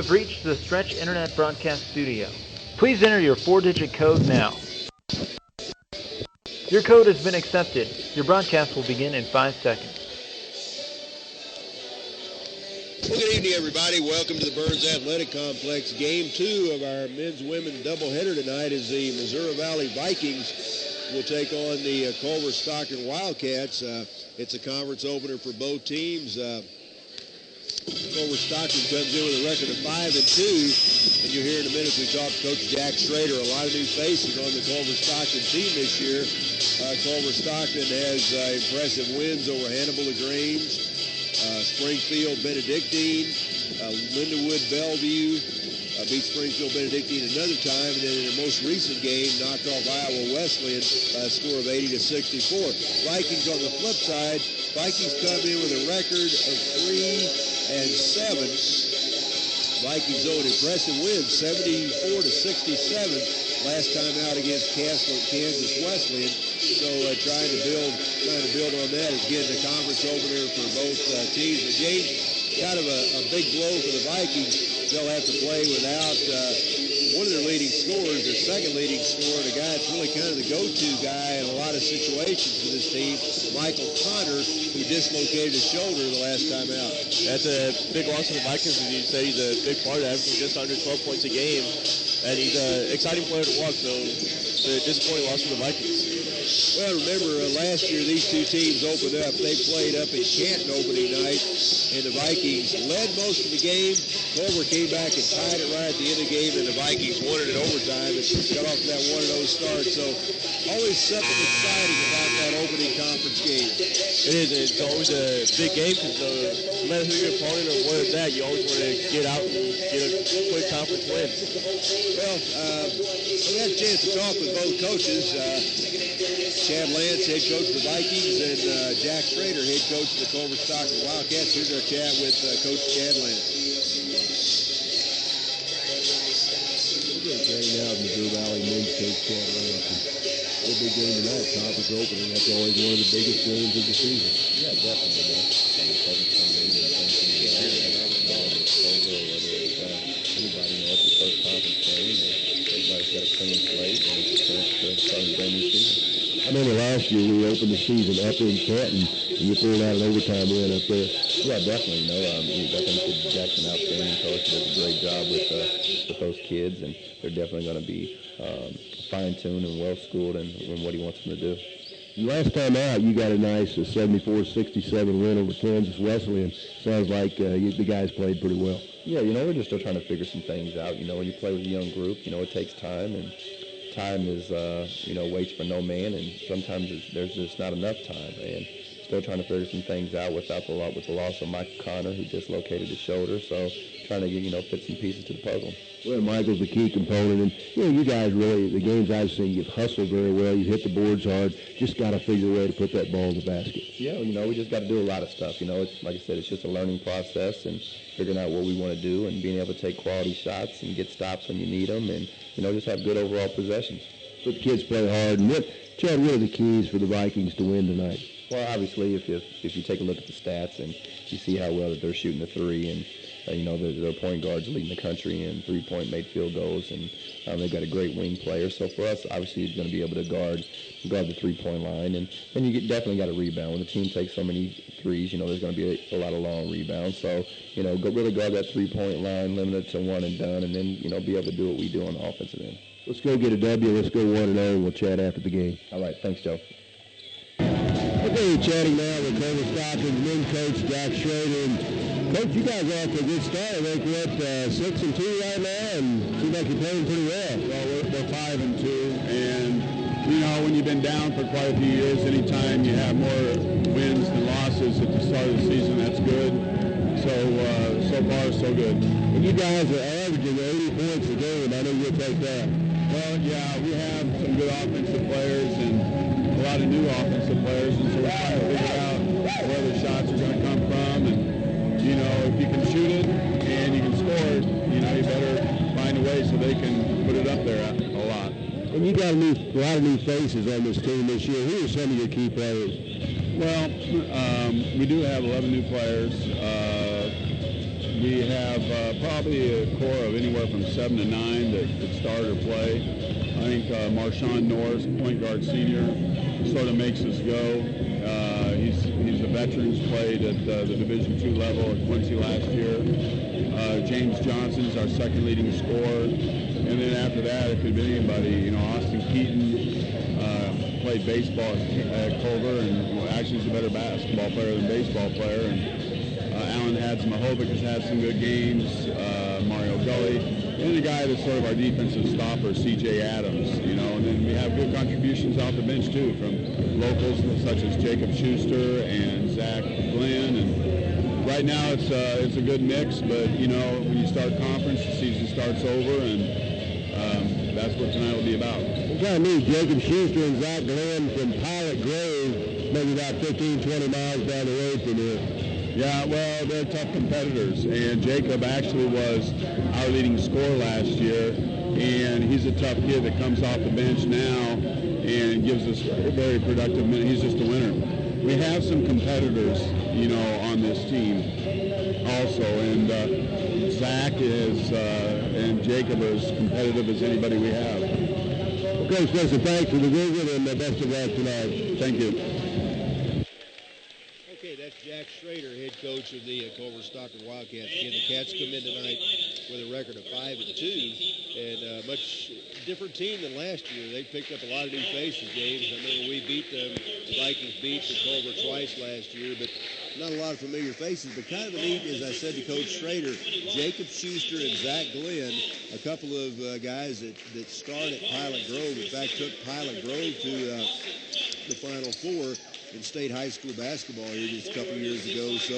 have reached the Stretch Internet Broadcast Studio. Please enter your 4-digit code now. Your code has been accepted. Your broadcast will begin in 5 seconds. Well, good evening, everybody. Welcome to the Burns Athletic Complex. Game 2 of our men's-women doubleheader tonight is the Missouri Valley Vikings will take on the Culver Stockton Wildcats. It's a conference opener for both teams. Culver Stockton comes in with a record of 5-2, and you'll hear in a minute as we talk to Coach Jack Schrader. A lot of new faces on the Culver Stockton team this year. Culver Stockton has impressive wins over Hannibal LaGrange, Springfield Benedictine, Lindenwood Bellevue, beat Springfield Benedictine another time, and then in their most recent game knocked off Iowa Wesleyan by a score of 80-64. Vikings on the flip side, Vikings come in with a record of 3-7. Vikings own impressive wins, 74-67 last time out against Kansas Wesleyan. So trying to build on that is getting a conference opener for both teams. But James, kind of a big blow for the Vikings. They'll have to play without one of their leading scorers, their second leading scorer, and a guy that's really kind of the go-to guy in a lot of situations for this team, Michael Connor, who dislocated his shoulder the last time out. That's a big loss for the Vikings, as you say. He's a big part of that, averaging just under 12 points a game, and he's an exciting player to watch, so it's a disappointing loss for the Vikings. Well, remember, last year these two teams opened up. They played up in Canton opening night, and the Vikings led most of the game. Culver came back and tied it right at the end of the game, and the Vikings won it in overtime and got off to that 1-0 start. So always something exciting about that opening conference game. It is. It's always a big game because no matter who your opponent or what it's at, you always want to get out and get a quick conference win. Well, we had a chance to talk with both coaches. Chad Lance, head coach of the Vikings, and Jack Schrader, head coach of the Culver Stockton Wildcats. Here's our chat with Coach Chad Lance. We're going now of Missouri Valley men's coach Chad Lance. A big game tonight, conference opening. That's always one of the biggest games of the season. Yeah, definitely. Anybody knows the first conference game. Everybody's got a clean slate and it's starting a brand new season. I remember last year we opened the season up in Canton and you pulled out an overtime win up there. Yeah, definitely. I think Jackson outstanding coach does a great job with those kids, and they're definitely going to be fine-tuned and well-schooled in what he wants them to do. Last time out, you got a nice 74-67 win over Kansas Wesleyan. Sounds like the guys played pretty well. Yeah, we're just still trying to figure some things out. When you play with a young group, it takes time, and time is, waits for no man, and sometimes there's just not enough time, and still trying to figure some things out with the loss of Michael Connor, who dislocated his shoulder, so trying to get, fit some pieces to the puzzle. Well, Michael's the key component, and, you guys really, the games I've seen, you've hustled very well, you've hit the boards hard, just got to figure a way to put that ball in the basket. Yeah, we just got to do a lot of stuff, it's, like I said, it's just a learning process, and figuring out what we want to do, and being able to take quality shots and get stops when you need them, and, just have good overall possessions. But the kids play hard, and Chad, what are the keys for the Vikings to win tonight? Well, obviously, if you take a look at the stats and you see how well that they're shooting the three, and their point guards leading the country in three-point made field goals, and they've got a great wing player. So for us, obviously, you're going to be able to guard the three-point line, and then you definitely got to rebound. When the team takes so many threes, there's going to be a lot of long rebounds. So really guard that three-point line, limit it to one and done, and then be able to do what we do on the offensive end. Let's go get a W. Let's go 1-0, and we'll chat after the game. All right, thanks, Joe. Okay, chatting now with Culver Stockton's men's coach, Jack Schrader. And Coach, you guys are off to a good start. I think we're at 6-2 right now, and seems like you're playing pretty well. Well, we're 5-2, and when you've been down for quite a few years, anytime you have more wins than losses at the start of the season, that's good. So far, so good. And you guys are averaging 80 points a game. I know you'll take that. Well, yeah, we have some good offensive players and a lot of new offensive players, and so we're trying to figure out where the shots are going to come from. And, if you can shoot it and you can score it, you better find a way so they can put it up there a lot. And you got a lot of new faces on this team this year. Who are some of your key players? Well, we do have 11 new players. we have probably a core of anywhere from 7 to 9 that start or play. I think Marshawn Norris, point guard senior, sort of makes us go. He's a veteran, played at the Division II level at Quincy last year. James Johnson's our second leading scorer. And then after that, it could be anybody. You know, Austin Keaton played baseball at Culver, and actually he's a better basketball player than baseball player. And Alan Hadzmahovic has had some good games. Mario Gully. And the guy that's sort of our defensive stopper, C.J. Adams, you know. And then we have good contributions off the bench, too, from locals such as Jacob Schuster and Zach Glenn. And right now it's a good mix, but, you know, when you start conference, the season starts over, and that's what tonight will be about. We're trying to meet Jacob Schuster and Zach Glenn from Pilot Grove, maybe about 15, 20 miles down the road from here. Yeah, well, they're tough competitors, and Jacob actually was our leading scorer last year, and he's a tough kid that comes off the bench now and gives us very productive minutes. He's just a winner. We have some competitors, you know, on this team also, and Zach is and Jacob are as competitive as anybody we have. Okay, Spencer, thanks for the visit, and best of luck tonight. Thank you. That's Jack Schrader, head coach of the Culver Stockton Wildcats. Again, the Cats come in tonight with a record of 5-2, and a much different team than last year. They picked up a lot of new faces, James. I remember we beat them. The Vikings beat the Culver twice last year, but not a lot of familiar faces. But kind of neat, as I said to Coach Schrader, Jacob Schuster and Zach Glenn, a couple of guys that start at Pilot Grove. In fact, took Pilot Grove to the Final Four in state high school basketball here just a couple years ago. So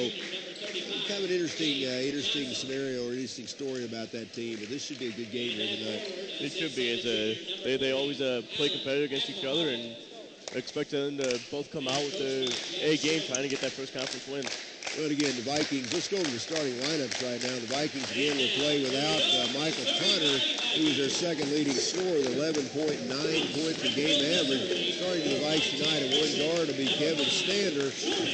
kind of an interesting scenario or interesting story about that team. But this should be a good game here tonight. It should be. They always play competitive against each other, and expect them to both come out with a game trying to get that first conference win. But again, the Vikings, let's go to the starting lineups right now. The Vikings again will play without Michael Connor, who is their second leading scorer with 11.9 points per game average. Starting to the Vikes tonight at one guard will be Kevin Stander, a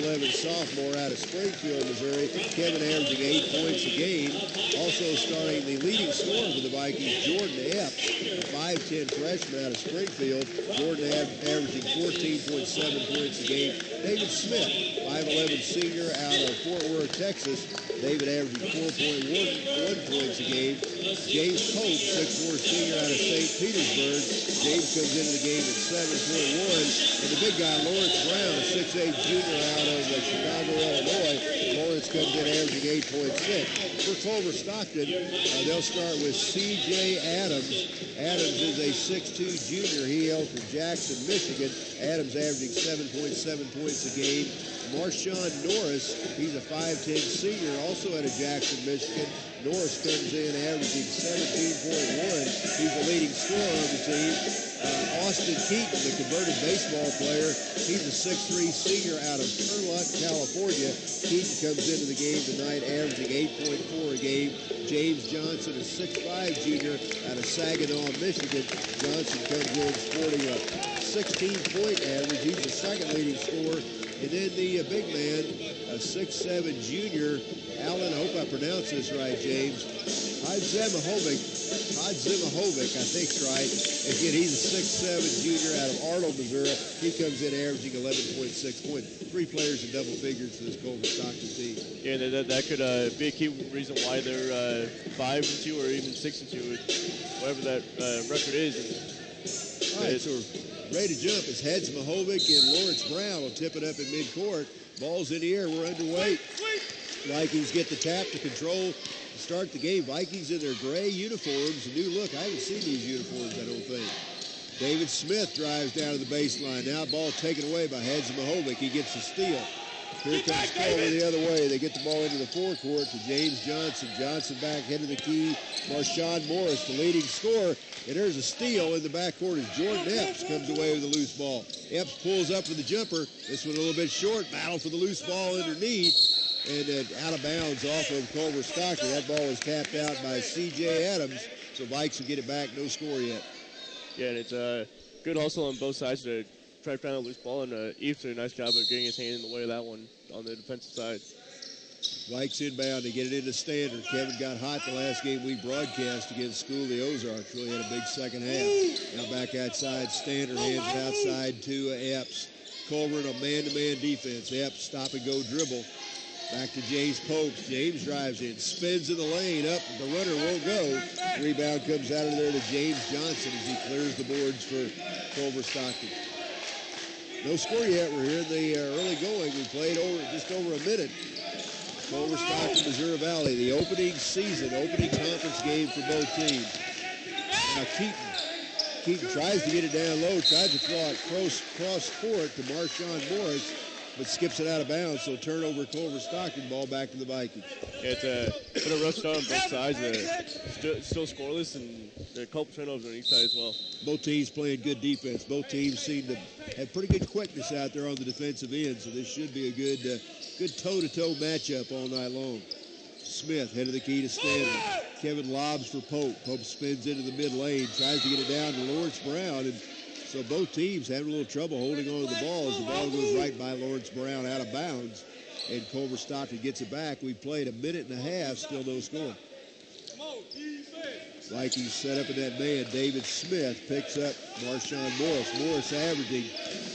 5'11 sophomore out of Springfield, Missouri. Kevin averaging 8 points a game. Also starting the leading scorer for the Vikings, Jordan Epps, a 5'10 freshman out of Springfield. Jordan averaging 14.7 points a game. David Smith, 5'11 senior out of Fort Worth, Texas. David averaging 4.1 points a game. James Pope, 6'4 senior out of St. Petersburg. James comes into the game at 7.1. And the big guy, Lawrence Brown, a 6'8 junior out of Chicago, Illinois. Lawrence comes in averaging 8.6. For Culver Stockton, they'll start with C.J. Adams. Adams is a 6'2 junior. He hails from Jackson, Michigan. Adams averaging 7.7 points a game. Marshawn Norris, he's a 5'10 senior, also out of Jackson, Michigan. Norris comes in averaging 17.1. He's the leading scorer on the team. Austin Keaton, the converted baseball player, he's a 6'3 senior out of Turlock, California. Keaton comes into the game tonight averaging 8.4 a game. James Johnson, a 6'5 junior out of Saginaw, Michigan. Johnson comes in sporting a 16-point average. He's the second leading scorer. And then the big man, a 6'7 junior, Alan, I hope I pronounced this right, James. Hadzmahovic, I think's right. Again, he's a 6'7 junior out of Arnold, Missouri. He comes in averaging 11.6 points. 3 players in double figures for this Culver Stockton team. Yeah, that could be a key reason why they're 5-2 or even 6-2, whatever that record is. All right, so ready to jump is Hadzmahovic, and Lawrence Brown will tip it up in midcourt. Ball's in the air. We're underway. Vikings get the tap to control to start the game. Vikings in their gray uniforms. A new look. I haven't seen these uniforms, I don't think. David Smith drives down to the baseline. Now ball taken away by Hadzmahovic. He gets the steal. Here comes Culver the other way. They get the ball into the forecourt to James Johnson. Johnson back head of the key. Marshawn Morris, the leading scorer. And there's a steal in the backcourt as Jordan Epps comes away with a loose ball. Epps pulls up for the jumper. This one a little bit short. Battle for the loose ball underneath. And out of bounds off of Culver Stockton. That ball is tapped out by C.J. Adams. So Vikes will get it back. No score yet. Yeah, and it's a good hustle on both sides to try to find a loose ball. And Eves did a nice job of getting his hand in the way of that one on the defensive side. Vikes inbound to get it into Standard. Kevin got hot the last game we broadcast against School of the Ozarks. Really had a big second half. Now back outside Standard, hands it outside to Epps. Culver in a man-to-man defense. Epps stop and go dribble. Back to James Popes. James drives in, spins in the lane, up. The runner won't go. Rebound comes out of there to James Johnson as he clears the boards for Culver Stockton. No score yet. We're here in the early going. We played just over a minute. Culver Stockton, Missouri Valley, the opening conference game for both teams. Now Keaton tries to get it down low, tries to throw it cross court to Marshawn Morris, but skips it out of bounds, so turnover Culver Stockton, ball back to the Vikings. Yeah, it's been a rough start on both sides. Still scoreless, and there are a couple turnovers on each side as well. Both teams playing good defense. Both teams seem to have pretty good quickness out there on the defensive end, so this should be a good toe-to-toe matchup all night long. Smith, head of the key to Stanley. Kevin lobs for Pope. Pope spins into the mid lane, tries to get it down to Lawrence Brown, and so both teams having a little trouble holding on to the ball as the ball goes right by Lawrence Brown out of bounds, and Culver Stockton gets it back. We played a minute and a half, still no score. Vikings set up in that man. David Smith picks up Marshawn Morris. Morris averaging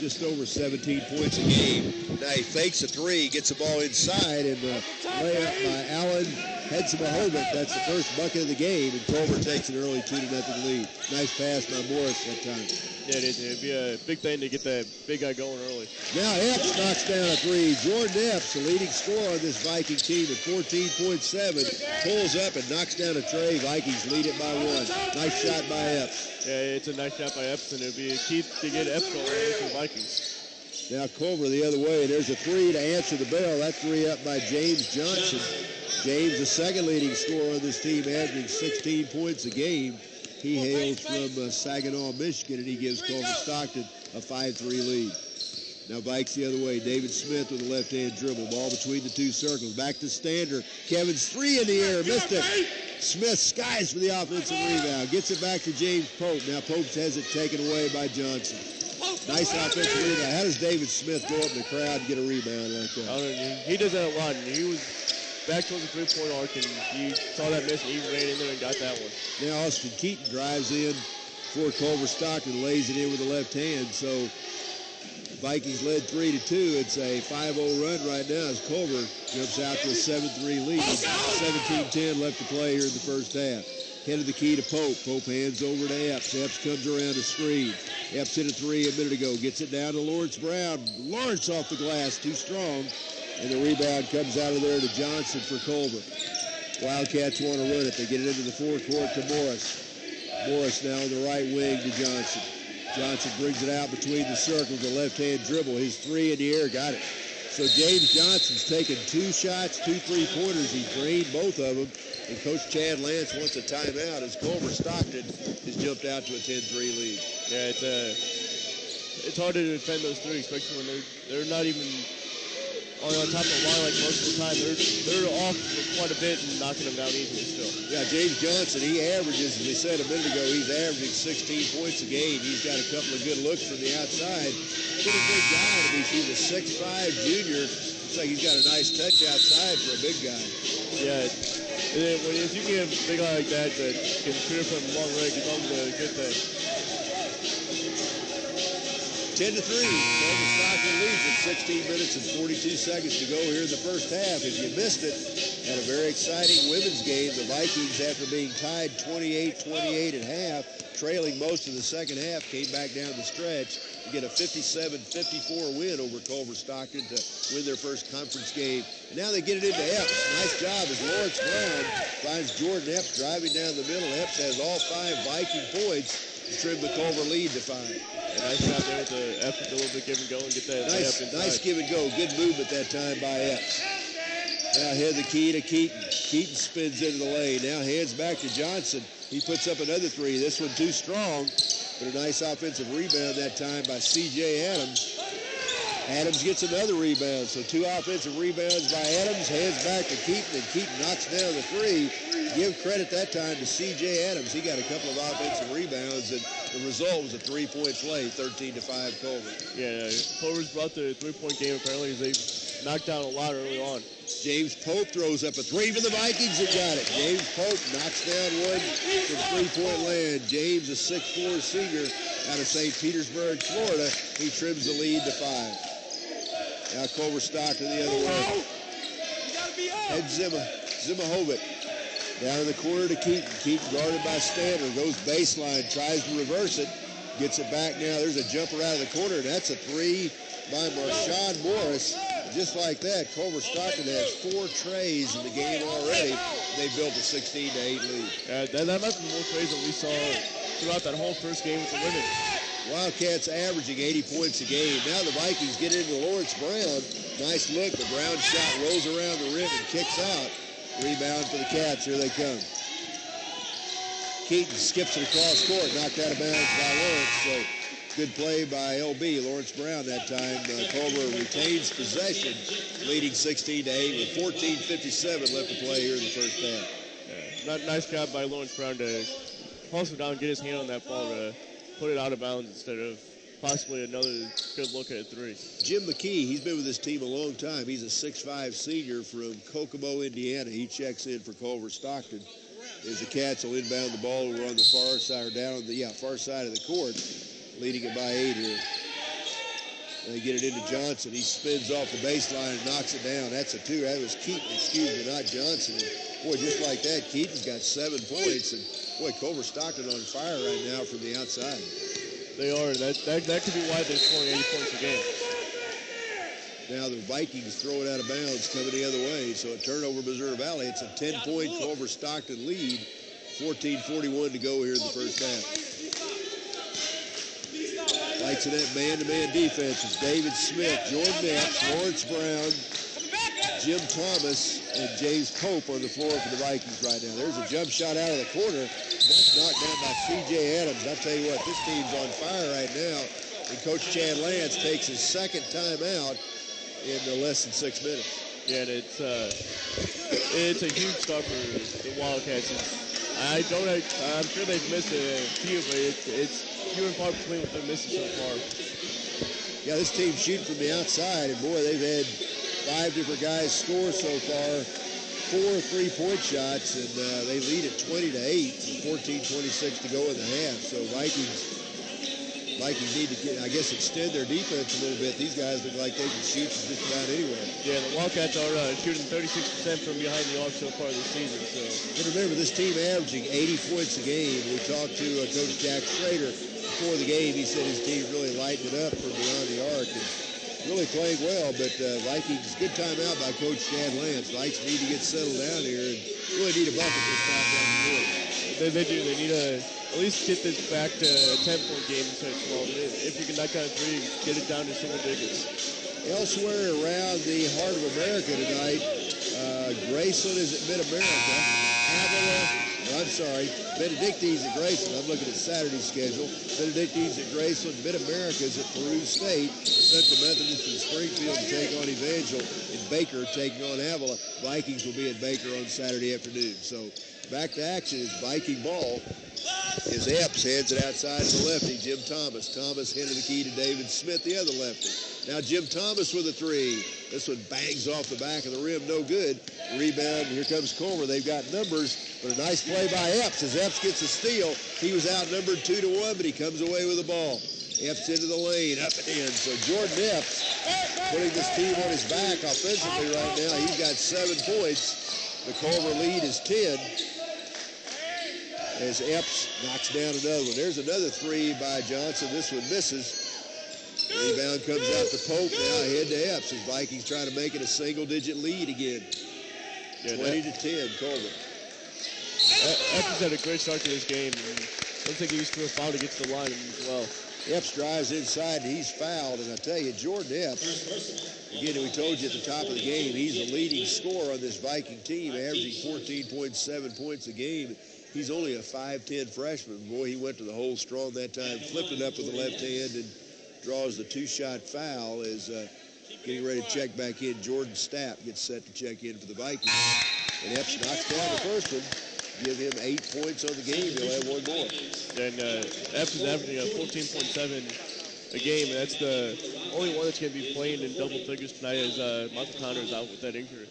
just over 17 points a game. Now he fakes a three, gets the ball inside, and layup by Allen Hedsemahovic. That's the first bucket of the game, and Culver takes an early 2-0 lead. Nice pass by Morris that time. Yeah, it'd be a big thing to get that big guy going early. Now Epps knocks down a three. Jordan Epps, the leading scorer on this Viking team at 14.7, pulls up and knocks down a tray. Vikings lead it by one. Nice shot by Epps. Yeah, it's a nice shot by Epps, and it'd be a key to get Epps going for the Vikings. Now Culver the other way. There's a three to answer the bell. That three up by James Johnson. James, the second leading scorer on this team, averaging 16 points a game. He hails from Saginaw, Michigan, and he gives Culver Stockton a 5-3 lead. Now Vikes the other way. David Smith with a left-hand dribble. Ball between the two circles. Back to Stander. Kevin's three in the air. Missed it. Smith skies for the offensive rebound. Gets it back to James Pope. Now Pope has it taken away by Johnson. Nice offensive rebound. How does David Smith go up in the crowd and get a rebound like that? I don't know. He does that a lot. And he was back towards the three-point arc, and he saw that miss, and he ran in there and got that one. Now Austin Keaton drives in for Culver Stockton, lays it in with the left hand. So Vikings led 3-2. It's a 5-0 run right now as Culver jumps out to a 7-3 lead. 17-10 left to play here in the first half. Head of the key to Pope. Pope hands over to Epps. Epps comes around the screen. Epps hit a three a minute ago. Gets it down to Lawrence Brown. Lawrence off the glass, too strong. And the rebound comes out of there to Johnson for Culver. Wildcats want to run it. They get it into the forecourt to Morris. Morris now on the right wing to Johnson. Johnson brings it out between the circles, a left-hand dribble. His three in the air, got it. So James Johnson's taken two shots, 2 3-pointers. He drained both of them. And Coach Chad Lance wants a timeout as Culver Stockton has jumped out to a 10-3 lead. Yeah, it's hard to defend those three, especially when they're not even on top of the line like most of the time. They're off for quite a bit and knocking them down easily still. Yeah, James Johnson, he averages, as we said a minute ago, he's averaging 16 points a game. He's got a couple of good looks from the outside. Pretty big guy to be. He's a 6'5 junior. Looks like he's got a nice touch outside for a big guy. Yeah, if you get a big guy like that can shoot from long range, it's always a good thing. 10-3. Culver Stockton leads at 16 minutes and 42 seconds to go here in the first half. If you missed it, had a very exciting women's game. The Vikings, after being tied 28-28 at half, trailing most of the second half, came back down the stretch to get a 57-54 win over Culver Stockton to win their first conference game. And now they get it into Epps. Nice job as Lawrence Brown finds Jordan Epps driving down the middle. Epps has all 5 Viking points to trim the Culver lead to 5. Nice job there with the Epps, a little bit give and go and get that layup inside. Nice give and go. Good movement that time by Epps. Now head the key to Keaton. Keaton spins into the lane. Now hands back to Johnson. He puts up another three. This one too strong, but a nice offensive rebound that time by C.J. Adams. Adams gets another rebound. So 2 offensive rebounds by Adams. Hands back to Keaton, and Keaton knocks down the 3. Give credit that time to C.J. Adams. He got a couple of offensive rebounds, and the result was a 3-point play, 13-5 Culver. Yeah, Culver's brought the 3-point game apparently. They've knocked down a lot early on. James Pope throws up a three for the Vikings and got it. James Pope knocks down one from three-point land. James, a 6'4" senior out of St. Petersburg, Florida. He trims the lead to 5. Now Culver Stockton the other way. Ed Zimahovic down in the corner to Keaton. Keaton guarded by Stander. Goes baseline, tries to reverse it. Gets it back now. There's a jumper out of the corner, and that's a three by Marshawn Morris. Just like that, Culver Stockton has 4 trays in the game already. They built a 16-8 lead. That might be more trays than we saw throughout that whole first game with the women. Wildcats averaging 80 points a game. Now the Vikings get into Lawrence Brown. Nice look. The Brown shot rolls around the rim and kicks out. Rebound for the Cats. Here they come. Keaton skips it across court. Knocked out of bounds by Lawrence. So good play by LB. Lawrence Brown that time. Culver retains possession, leading 16-8 with 14:57 left to play here in the first half. Nice job by Lawrence Brown to hustle down and get his hand on that ball to put it out of bounds instead of possibly another good look at a three. Jim McKee, he's been with this team a long time. He's a 6'5" senior from Kokomo, Indiana. He checks in for Culver Stockton. As the Cats will inbound the ball over on the far side, or down on the far side of the court, leading it by 8 here. They get it into Johnson. He spins off the baseline and knocks it down. That's a 2. That was Keaton, excuse me, not Johnson. And boy, just like that, Keaton's got 7 points. And boy, Culver Stockton on fire right now from the outside. They are. That could be why they're scoring 80 points a game. Now the Vikings throw it out of bounds coming the other way. So a turnover, Missouri Valley. It's a 10-point Culver Stockton lead. 14:41 to go here in the first half. Lights in that man-to-man defense is David Smith, Jordan Epps, Lawrence Brown, Jim Thomas, and James Pope on the floor for the Vikings right now. There's a jump shot out of the corner. That's knocked down by C.J. Adams. I'll tell you what, this team's on fire right now. And Coach Chad Lance takes his second time out in less than 6 minutes. Yeah, and it's a huge start for the Wildcats. I'm sure they've missed a few, but it's few and far between what they're missing so far. Yeah, this team's shooting from the outside, and boy, they've had 5 different guys score so far. 4 3-point shots, and they lead at 20-8. 14:26 to go in the half. So Vikings need to extend their defense a little bit. These guys look like they can shoot from just about anywhere. Yeah, the Wildcats are shooting 36% from behind the arc so far this season. So. And remember, this team averaging 80 points a game. We talked to Coach Jack Schrader before the game. He said his team really lightened it up from beyond the arc and really playing well. But Vikings, good timeout by Coach Chad Lance. Vikings need to get settled down here and really need a bucket this time down the court. They do. They need to at least get this back to a 10-point game instead of 12. If you can knock down a three, get it down to single digits. Elsewhere around the heart of America tonight, Graceland is at Mid-America. Benedictines at Graceland. I'm looking at Saturday's schedule. Benedictines at Graceland. Mid-America is at Peru State. Central Methodist in Springfield to take on Evangel. And Baker taking on Avila. Vikings will be at Baker on Saturday afternoon. So back to action is Viking ball. As Epps heads it outside to the lefty, Jim Thomas. Thomas handed the key to David Smith, the other lefty. Now Jim Thomas with a 3. This one bangs off the back of the rim, no good. Rebound, here comes Culver. They've got numbers, but a nice play by Epps. As Epps gets a steal, he was outnumbered 2-1, but he comes away with the ball. Epps into the lane, up and in. So Jordan Epps putting this team on his back offensively right now. He's got 7 points. The Culver lead is 10. As Epps knocks down another one. There's another 3 by Johnson. This one misses. Rebound comes out to Pope. Now ahead to Epps as Vikings trying to make it a single-digit lead again. 20-10, Culver. Epps has had a great start to this game. Looks like he's threw a foul to get to the line as well. Epps drives inside and he's fouled. And I tell you, Jordan Epps, again, we told you at the top of the game, he's the leading scorer on this Viking team, averaging 14.7 points a game. He's only a 5'10 freshman. Boy, he went to the hole strong that time, flipped it up with the left hand and draws the 2-shot foul as getting ready to check back in. Jordan Stapp gets set to check in for the Vikings. And Epps knocks down the first one. Give him 8 points on the game. He'll have one more. Then Epps is averaging a 14.7 a game, and that's the only one that's going to be playing in double figures tonight as Michael Conner is out with that injury.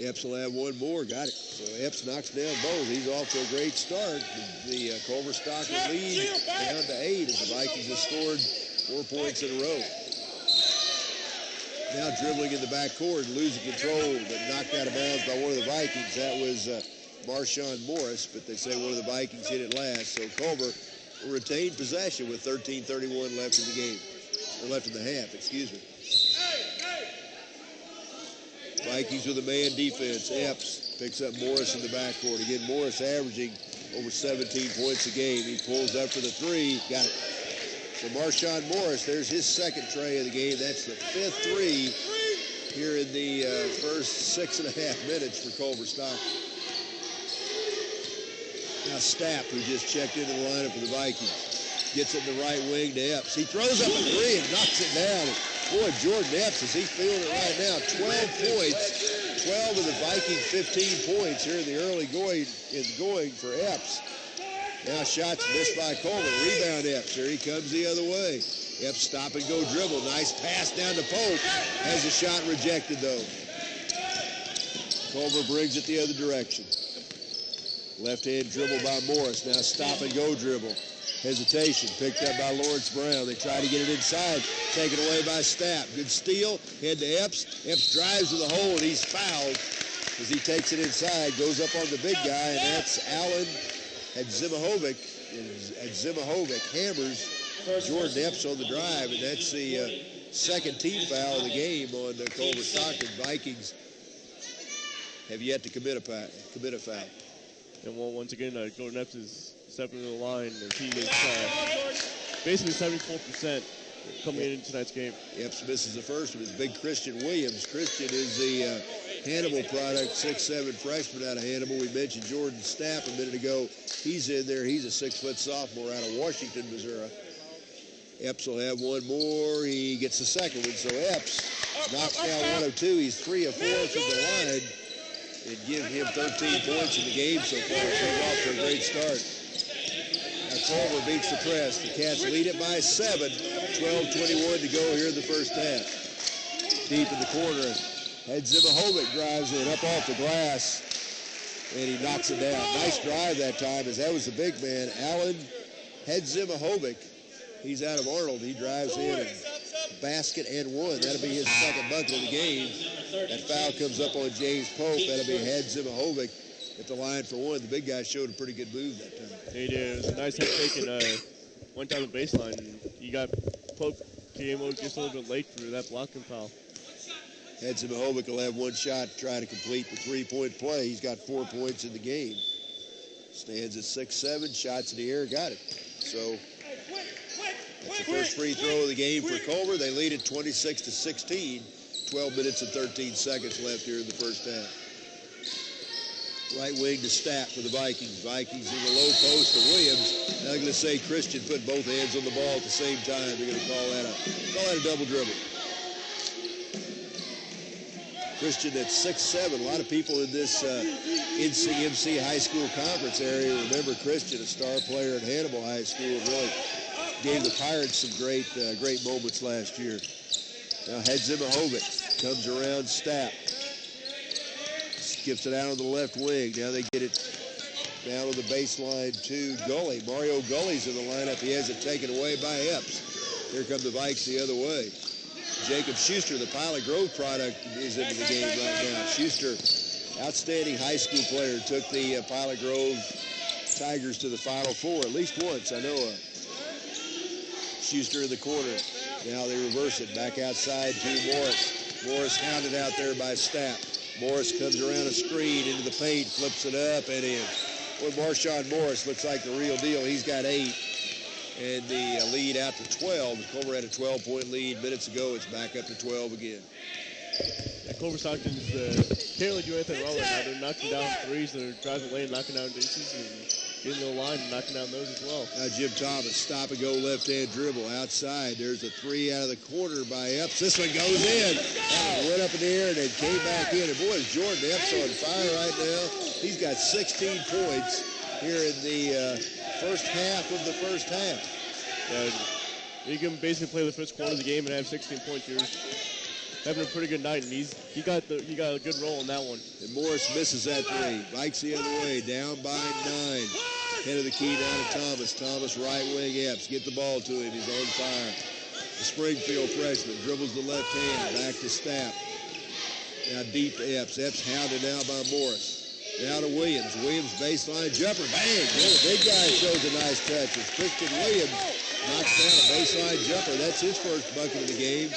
Epps will have one more. Got it. So Epps knocks down both. He's off to a great start. The Culver Stockton lead down to 8 as the Vikings have scored 4 points in a row. Now dribbling in the backcourt, losing control, but knocked out of bounds by one of the Vikings. That was Marshawn Morris, but they say one of the Vikings hit it last. So Culver will retain possession with 13:31 left in the game, or left in the half, excuse me. Vikings with a man defense. Epps picks up Morris in the backcourt. Again, Morris averaging over 17 points a game. He pulls up for the three. Got it. So Marshawn Morris, there's his second tray of the game. That's the 5th three here in the first 6.5 minutes for Culver Stockton. Now Stapp, who just checked into the lineup for the Vikings, gets it in the right wing to Epps. He throws up a three and knocks it down. Boy, Jordan Epps, is he feeling it right now? 12 points, 12 of the Vikings' 15 points here in the early going for Epps. Now shots missed by Culver. Rebound Epps. Here he comes the other way. Epps stop and go dribble. Nice pass down to Pope. Has a shot rejected though. Culver brings it the other direction. Left hand dribble by Morris. Now stop and go dribble. Hesitation picked up by Lawrence Brown. They try to get it inside. Taken away by Stapp. Good steal. Head to Epps. Epps drives to the hole and he's fouled as he takes it inside. Goes up on the big guy, and that's Allen Hadzimahovic. Hadzimahovic hammers Jordan Epps on the drive, and that's the second team foul of the game on the Culver Stockton. Vikings have yet to commit a foul. And once again, Jordan Epps is stepping to the line, and he is basically 74% coming in tonight's game. Epps misses the first one. It's big Christian Williams. Christian is the Hannibal product, 6'7" freshman out of Hannibal. We mentioned Jordan Stapp a minute ago. He's in there. He's a 6-foot sophomore out of Washington, Missouri. Epps will have one more. He gets the second one. So Epps knocks down 1 of 2. He's 3 of 4 from the line, and give him 13 points in the game so far. They're off to a great start. Now Culver beats the press. The Cats lead it by 7. 12:21 to go here in the first half. Deep in the corner, Hadzimahovic drives in up off the glass, and he knocks it down. Nice drive that time, as that was the big man, Allen Hadzimahovic. He's out of Arnold. He drives in and basket and one. That'll be his second bucket of the game. That foul comes up on James Pope. That'll be Hadzimahovic at the line for one. The big guy showed a pretty good move that time. He did. It was a nice head fake and went down the baseline. And you got Pope came over just a little bit late through that blocking foul. Hadzimahovic will have one shot to try to complete the three-point play. He's got 4 points in the game. Stands at 6'7", shots in the air, got it. So that's the first free throw of the game for Culver. They lead it 26-16. 12 minutes and 13 seconds left here in the first half. Right wing to Stapp for the Vikings. Vikings in the low post to Williams. Now they're going to say Christian put both hands on the ball at the same time. They're going to call that a double dribble. Christian at 6'7". A lot of people in this NCMC high school conference area remember Christian, a star player at Hannibal High School, really gave the Pirates some great moments last year. Now Hadzimahovic comes around Stapp. Skips it out on the left wing. Now they get it down on the baseline to Gully. Mario Gully's in the lineup. He has it taken away by Epps. Here come the Vikes the other way. Jacob Schuster, the Pilot Grove product, is into the game right now. Schuster, outstanding high school player, took the Pilot Grove Tigers to the Final Four at least once. I know Schuster in the corner. Now they reverse it back outside to Morris. Morris hounded out there by Stapp. Morris comes around a screen into the paint, flips it up and in. Boy, Marshawn Morris looks like the real deal. He's got 8. And the lead out to 12. Culver had a 12-point lead minutes ago. It's back up to 12 again. Yeah, Culver Stockton can't really do anything wrong right now. They're knocking down threes. They're driving lane, knocking down deuces, and getting to the line and knocking down those as well. Now Jim Thomas, stop and go left-hand dribble outside. There's a three out of the corner by Epps. This one goes in. Went up in the air and then came back in. And boy, is Jordan Epps on fire right now. He's got 16 points here in the first half of the first half. You can basically play the first quarter of the game and have 16 points. You're having a pretty good night, and he got a good roll on that one. And Morris misses that three. Vikes the other way, down by 9. Head of the key down to Thomas. Thomas right wing Epps. Get the ball to him. He's on fire. The Springfield freshman dribbles the left hand. Back to Stapp. Now deep to Epps. Epps hounded now by Morris. Now to Williams. Williams baseline jumper. Bang! The big guy shows a nice touch. It's Christian Williams knocks down a baseline jumper. That's his first bucket of the game.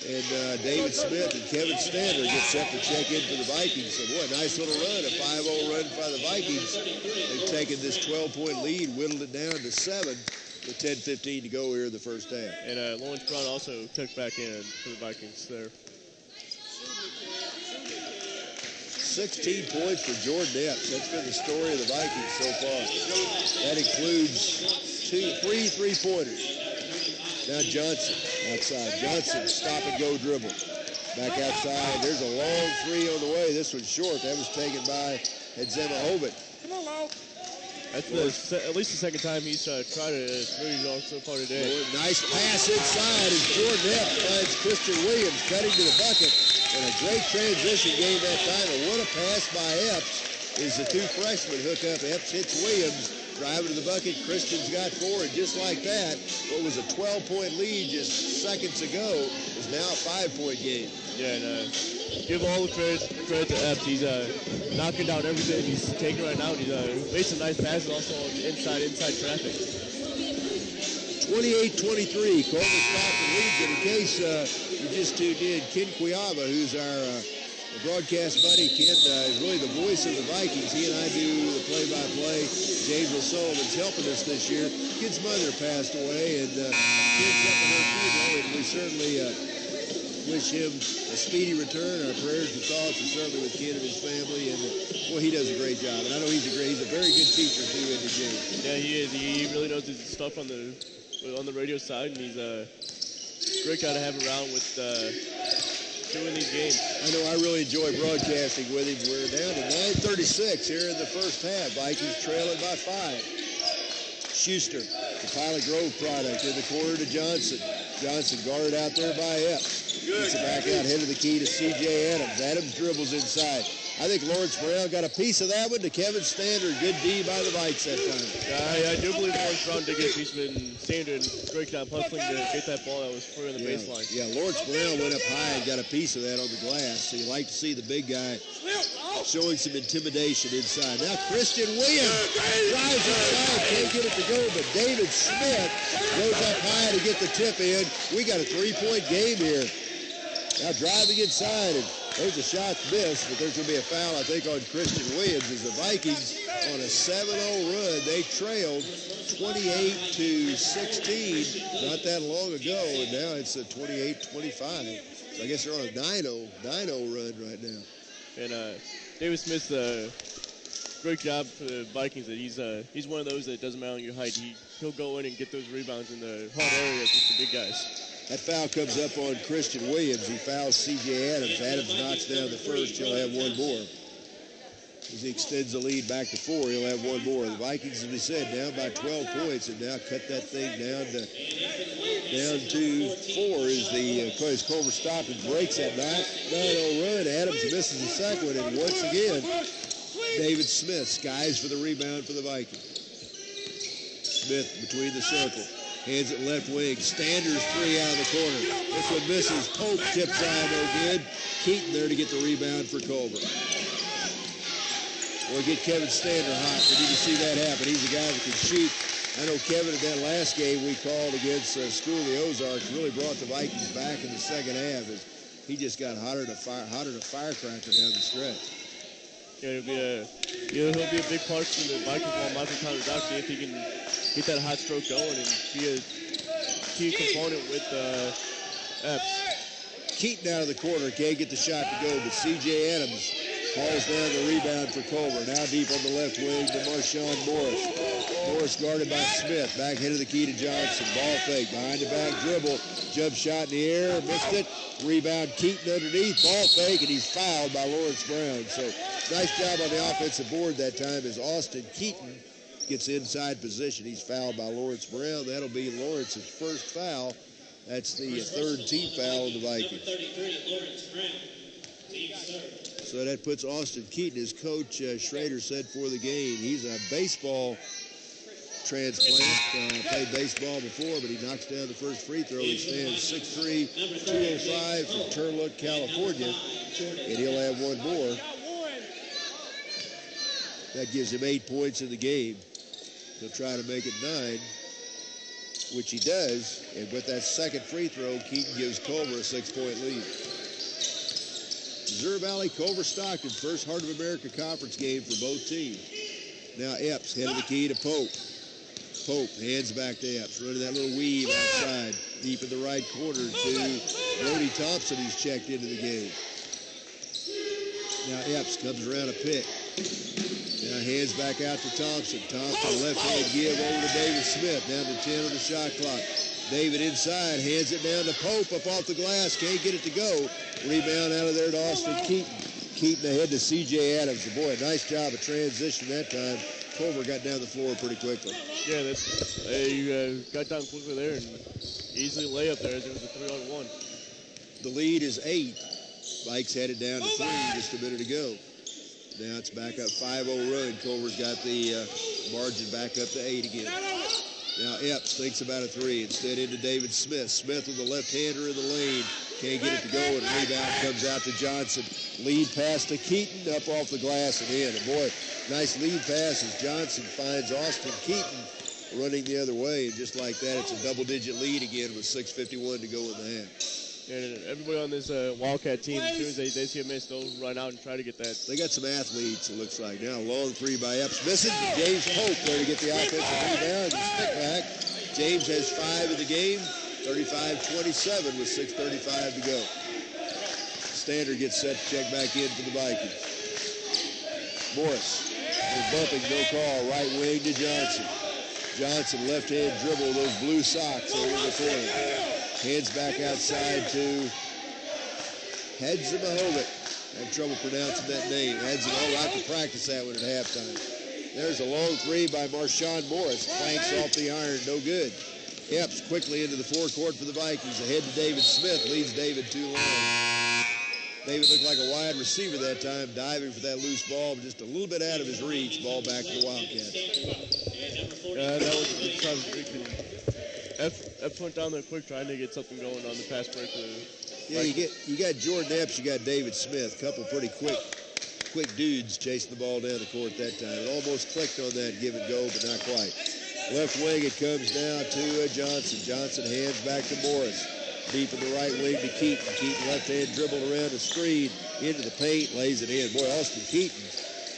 And David Smith and Kevin Stander get set to check in for the Vikings. So, boy, nice little run, a 5-0 run by the Vikings. They've taken this 12-point lead, whittled it down to 7 with 10:15 to go here in the first half. And Lawrence Brown also took back in for the Vikings there. 16 points for Jordan Epps. That's been the story of the Vikings so far. That includes 3 3-pointers. Now Johnson outside. Johnson stop-and-go dribble. Back outside. There's a long three on the way. This one's short. That was taken by Edzema-Hovic. That's at least the second time he's tried a three so far today. Nice pass inside as Jordan Epps finds Christian Williams cutting to the bucket. And a great transition game that time. And what a pass by Epps is the two freshmen hook up. Epps hits Williams, driving to the bucket. Christian's got 4, and just like that, what was a 12-point lead just seconds ago is now a 5-point game. Yeah, and give all the credit to Epps. He's knocking down everything he's taking right now. He's making some nice passes also on inside traffic. 28-23, Culver Stockton leads it. In case you just tuned in, Ken Quiava, who's our broadcast buddy. Ken is really the voice of the Vikings. He and I do the play-by-play. James O'Sullivan's helping us this year. Ken's mother passed away, and Ken's up in her funeral, and we certainly wish him a speedy return. Our prayers and thoughts are certainly with Ken and his family, and boy, he does a great job. And I know he's a very good teacher too in the game. Yeah, he is. He really knows his stuff on the radio side, and he's a great guy to have around with doing these games. I know I really enjoy broadcasting with him. We're down to 9:36 here in the first half. Vikings trailing by 5. Schuster, the Pilot Grove product, in the corner to Johnson. Johnson guarded out there by Epps. Gets it back out, head of the key to C.J. Adams. Adams dribbles inside. I think Lawrence Brown got a piece of that one to Kevin Stander. Good D by the Vikes that time. I do believe Lawrence Brown did get a piece of it, and Stander did a great job hustling to get that ball that was free on the baseline. Yeah, Lawrence Brown went up high and got a piece of that on the glass. So you like to see the big guy showing some intimidation inside. Now Christian Williams drives inside, can't get it to go, but David Smith goes up high to get the tip in. We got a 3-point game here. Now driving inside, and there's a shot missed, but there's going to be a foul, I think, on Christian Williams as the Vikings on a 7-0 run. They trailed 28-16 not that long ago, and now it's a 28-25. So I guess they're on a 9-0 run right now. And David Smith's great job for the Vikings. That he's one of those that doesn't matter your height. He'll go in and get those rebounds in the hard areas with the big guys. That foul comes up on Christian Williams. He fouls C.J. Adams. Adams knocks down the first. He'll have one more. As he extends the lead back to 4, he'll have one more. The Vikings, as we said, down by 12 points, and now cut that thing down to 4 as Culver Stockton breaks that 9-0 run. Adams misses the second one, and once again, David Smith skies for the rebound for the Vikings. Smith between the circle. Hands it left wing. Standers 3 out of the corner. This one misses. Pope tips on, no good. Keaton there to get the rebound for Culver. Or get Kevin Stander hot. We need to see that happen. He's a guy that can shoot. I know Kevin, in that last game we called against School of the Ozarks, really brought the Vikings back in the second half. As he just got hotter than a firecracker down the stretch. Yeah, he'll be a big part for the Vikings while Michael Connor's out there if he can get that hot stroke going and be a key component with Epps. Keaton out of the corner, can't get the shot to go, but C.J. Adams hauls down the rebound for Culver. Now deep on the left wing to Marshawn Morris. Morris guarded by Smith. Back head of the key to Johnson. Ball fake, behind the back dribble. Jump shot in the air, missed it. Rebound Keaton underneath. Ball fake, and he's fouled by Lawrence Brown. So nice job on the offensive board that time as Austin Keaton gets inside position. He's fouled by Lawrence Brown. That'll be Lawrence's first foul. That's the third team foul of the Vikings. So that puts Austin Keaton, as Coach Schrader said for the game. He's a baseball transplant. Played baseball before, but he knocks down the first free throw. He stands 6'3", 205 from Turlock, California, and he'll have one more. That gives him 8 points in the game. He'll try to make it 9, which he does. And with that second free throw, Keaton gives Culver a 6-point lead. Missouri Valley, Culver Stockton, first Heart of America Conference game for both teams. Now Epps, head of the key to Pope. Pope hands back to Epps, running that little weave outside, deep in the right corner to Brody Thompson, who's checked into the game. Now Epps comes around a pick. Now hands back out to Thompson. Thompson, left hand give over to David Smith, down to 10 on the shot clock. David inside, hands it down to Pope, up off the glass, can't get it to go. Rebound out of there to Austin Keaton. Keaton ahead to C.J. Adams. Boy, a nice job of transition that time. Culver got down the floor pretty quickly. Yeah, you got down quickly there and easily layup there as it was a 3-on-1. The lead is 8. Vikes headed down to 3 just a minute ago. Now it's back up 5-0 run. Culver's got the margin back up to 8 again. Now Epps thinks about a 3. Instead into David Smith. Smith with the left-hander in the lane. Can't get it to go, and rebound comes out to Johnson. Lead pass to Keaton, up off the glass and in. And boy, nice lead pass as Johnson finds Austin Keaton running the other way. And just like that, it's a double-digit lead again with 6:51 to go in the half. And everybody on this Wildcat team, as soon as they see a miss, they'll run out and try to get that. They got some athletes, it looks like. Now, long 3 by Epps. Misses. James Pope there to get the offensive rebound and stick back. James has 5 in the game, 35-27 with 6:35 to go. Standard gets set to check back in for the Vikings. Morris is bumping, no call. Right wing to Johnson. Johnson, left-hand dribble, those blue socks over the corner. Hands back outside to Hedzemahovic. I have trouble pronouncing that name. Hedzemahovic. I have to practice that one at halftime. There's a long 3 by Marshawn Morris. Clanks off the iron, no good. Epps quickly into the forecourt for the Vikings. Ahead to David Smith, leads David too long. David looked like a wide receiver that time, diving for that loose ball, but just a little bit out of his reach. Ball back to the Wildcats. That was Epps went down there quick, trying to get something going on the pass break. Yeah, you got Jordan Epps, you got David Smith, a couple pretty quick dudes chasing the ball down the court that time. It almost clicked on that give and go, but not quite. Left wing, it comes now to Johnson. Johnson hands back to Morris. Deep in the right wing to Keaton. Keaton left-hand dribbled around the screen, into the paint, lays it in. Boy, Austin Keaton